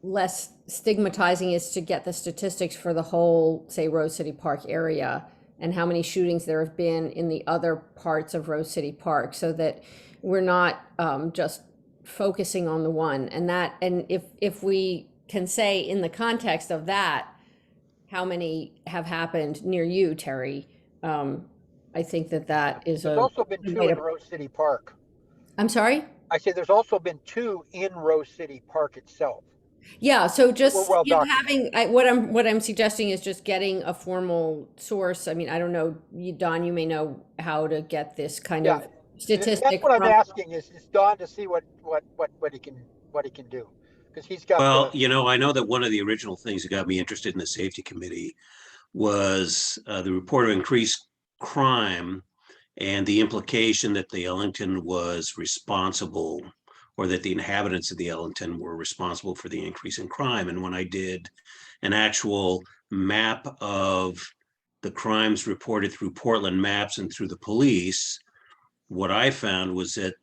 less stigmatizing is to get the statistics for the whole, say, Rose City Park area and how many shootings there have been in the other parts of Rose City Park, so that we're not just focusing on the one. And if we can say in the context of that, how many have happened near you, Terry, I think that is There's a also been 2 way in to. Rose City Park. I'm sorry? I say there's also been 2 in Rose City Park itself. Yeah, so just We're well documented. what I'm suggesting is just getting a formal source. I mean, I don't know, Don, you may know how to get this kind Yeah, of statistic. That's what I'm from- asking is Don to see what he can do, because he's got Well, the, I know that one of the original things that got me interested in the safety committee was the report of increased crime and the implication that the Ellington was responsible, or that the inhabitants of the Ellington were responsible for the increase in crime. And when I did an actual map of the crimes reported through Portland Maps and through the police, what I found was that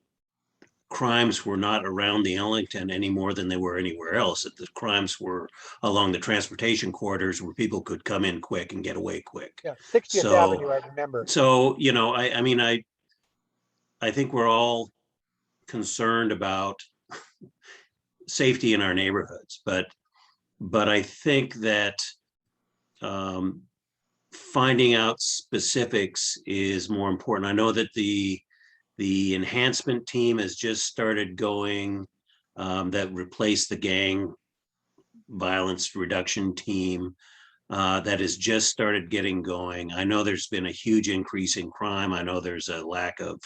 crimes were not around the Ellington any more than they were anywhere else. That the crimes were along the transportation corridors where people could come in quick and get away quick. 60th So- Avenue, I remember. So, I think we're all concerned about safety in our neighborhoods, but I think that finding out specifics is more important. I know that the enhancement team has just started going, that replaced the gang violence reduction team, that has just started getting going. I know there's been a huge increase in crime. I know there's a lack of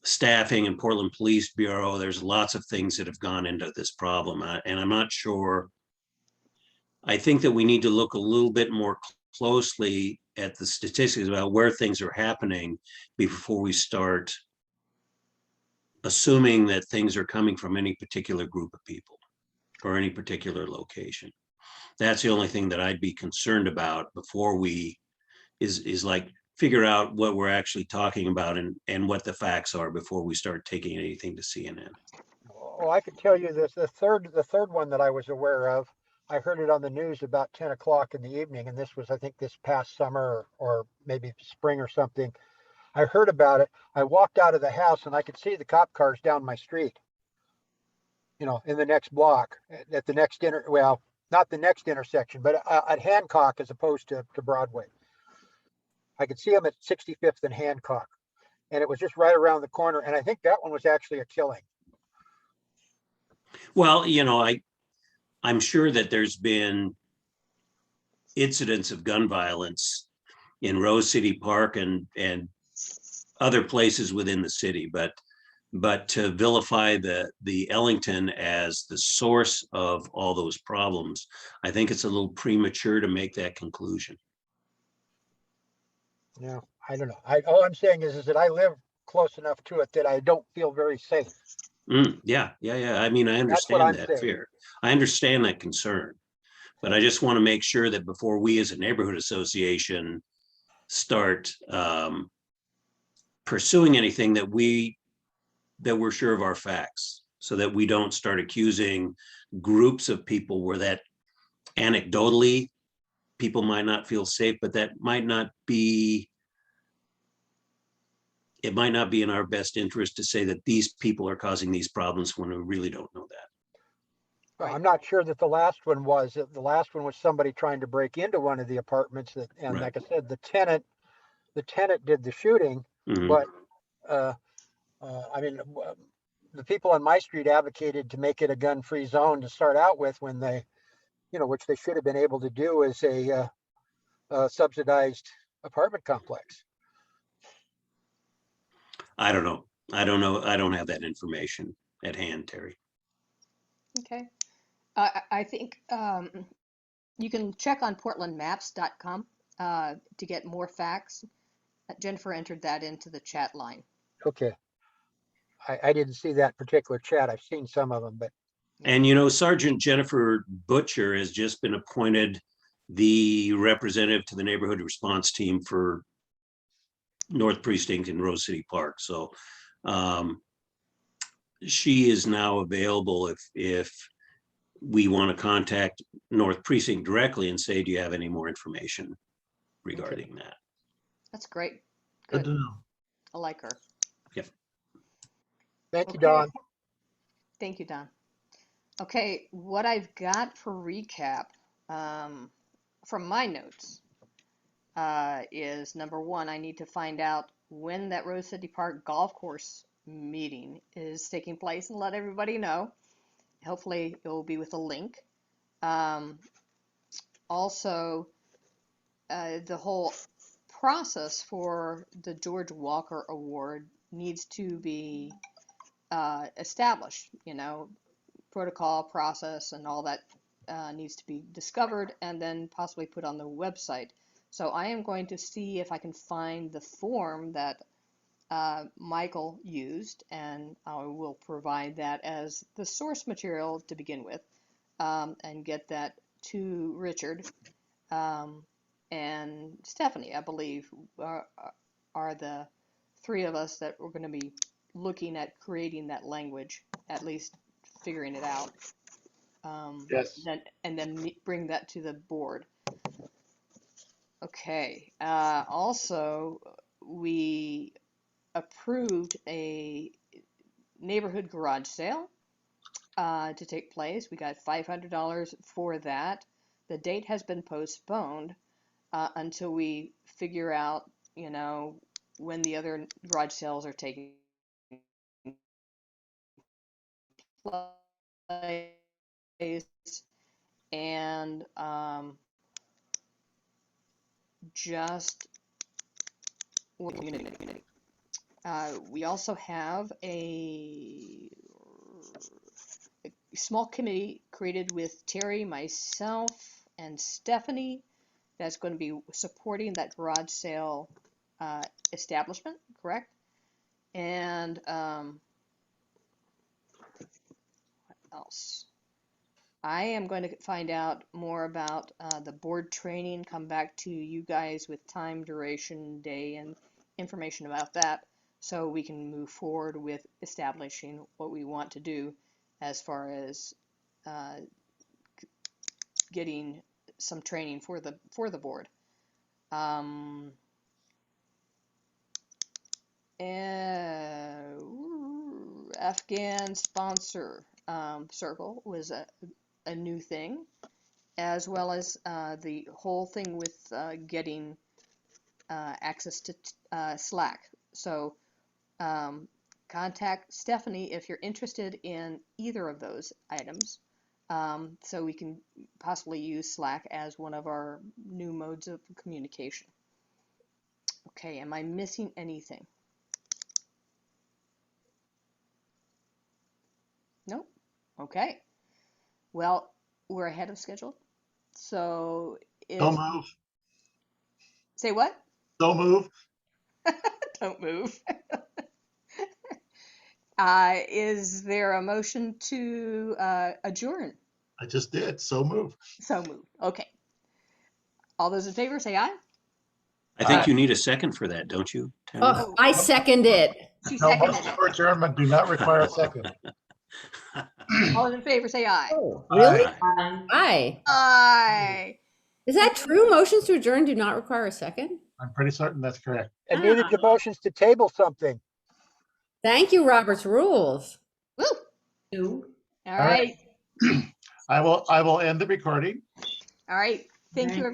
staffing in Portland Police Bureau. There's lots of things that have gone into this problem, and I'm not sure. I think that we need to look a little bit more closely at the statistics about where things are happening before we start assuming that things are coming from any particular group of people or any particular location. That's the only thing that I'd be concerned about before we is like figure out what we're actually talking about and what the facts are before we start taking anything to CNN. Oh, I can tell you this, the third one that I was aware of, I heard it on the news about 10 o'clock in the evening, and this was, I think, this past summer or maybe spring or something. I heard about it. I walked out of the house and I could see the cop cars down my street. You know, in the next block, at the next well, not the next intersection, but at Hancock as opposed to Broadway. I could see them at 65th and Hancock, and it was just right around the corner. And I think that one was actually a killing. Well, I'm sure that there's been incidents of gun violence in Rose City Park and other places within the city, but to vilify the Ellington as the source of all those problems, I think it's a little premature to make that conclusion. Yeah, I don't know. All I'm saying is that I live close enough to it that I don't feel very safe. Yeah. I mean, I That's what understand I'm that saying. fear. I understand that concern, but I just want to make sure that before we as a neighborhood association start pursuing anything that we're sure of our facts, so that we don't start accusing groups of people where that anecdotally people might not feel safe, but that might not be, it might not be in our best interest to say that these people are causing these problems when we really don't know that. Well, I'm not sure that the last one was. The last one was somebody trying to break into one of the apartments, and Right. like I said, the tenant did the shooting. Mhm. But I mean, the people on my street advocated to make it a gun-free zone to start out with, when they, which they should have been able to do as a subsidized apartment complex. I don't know. I don't have that information at hand, Terry. Okay. I think you can check on portlandmaps.com to get more facts. Jennifer entered that into the chat line. Okay. I didn't see that particular chat. I've seen some of them, but And Sergeant Jennifer Butcher has just been appointed the representative to the neighborhood response team for North Precinct in Rose City Park. So she is now available if we want to contact North Precinct directly and say, do you have any more information regarding that? That's great. Good Good. to know. I like her. Yep. thank you, Okay. Don. Thank you, Don. Okay, what I've got for recap from my notes is number one, I need to find out when that Rose City Park golf course meeting is taking place and let everybody know. Hopefully, it will be with a link. Also, the whole process for the George Walker Award needs to be established. Protocol, process, and all that needs to be discovered and then possibly put on the website. So I am going to see if I can find the form that Michael used, and I will provide that as the source material to begin with, and get that to Richard and Stephanie, I believe, are the three of us that we're going to be looking at creating that language, at least figuring it out. Yes. Then bring that to the board. Okay. Also, we approved a neighborhood garage sale to take place. We got $500 for that. The date has been postponed until we figure out, when the other garage sales are taking place. And just community. We also have a small committee created with Terry, myself, and Stephanie that's going to be supporting that garage sale establishment, correct? And what else? I am going to find out more about the board training, come back to you guys with time, duration, day, and information about that, so we can move forward with establishing what we want to do as far as getting some training for the board. Afghan sponsor circle was a new thing, as well as the whole thing with getting access to Slack. So contact Stephanie if you're interested in either of those items, so we can possibly use Slack as one of our new modes of communication. Okay, am I missing anything? Nope. Okay. Well, we're ahead of schedule. So Don't move. say what? Don't move. Don't move. Is there a motion to adjourn? I just did. So move. So moved. Okay. All those in favor say aye. I think you need a second for that, don't you? Tamara? Oh, I second it. She No, seconded motions it. for adjournment do not require a second. All those in favor say aye. Oh, really? Um, Aye. Aye. Is that true? Motions to adjourn do not require a second? I'm pretty certain that's correct. And neither do motions to table something. Thank you, Robert's Rules. Woo. two. All right. I will end the recording. All right. Thank you, Right. everyone.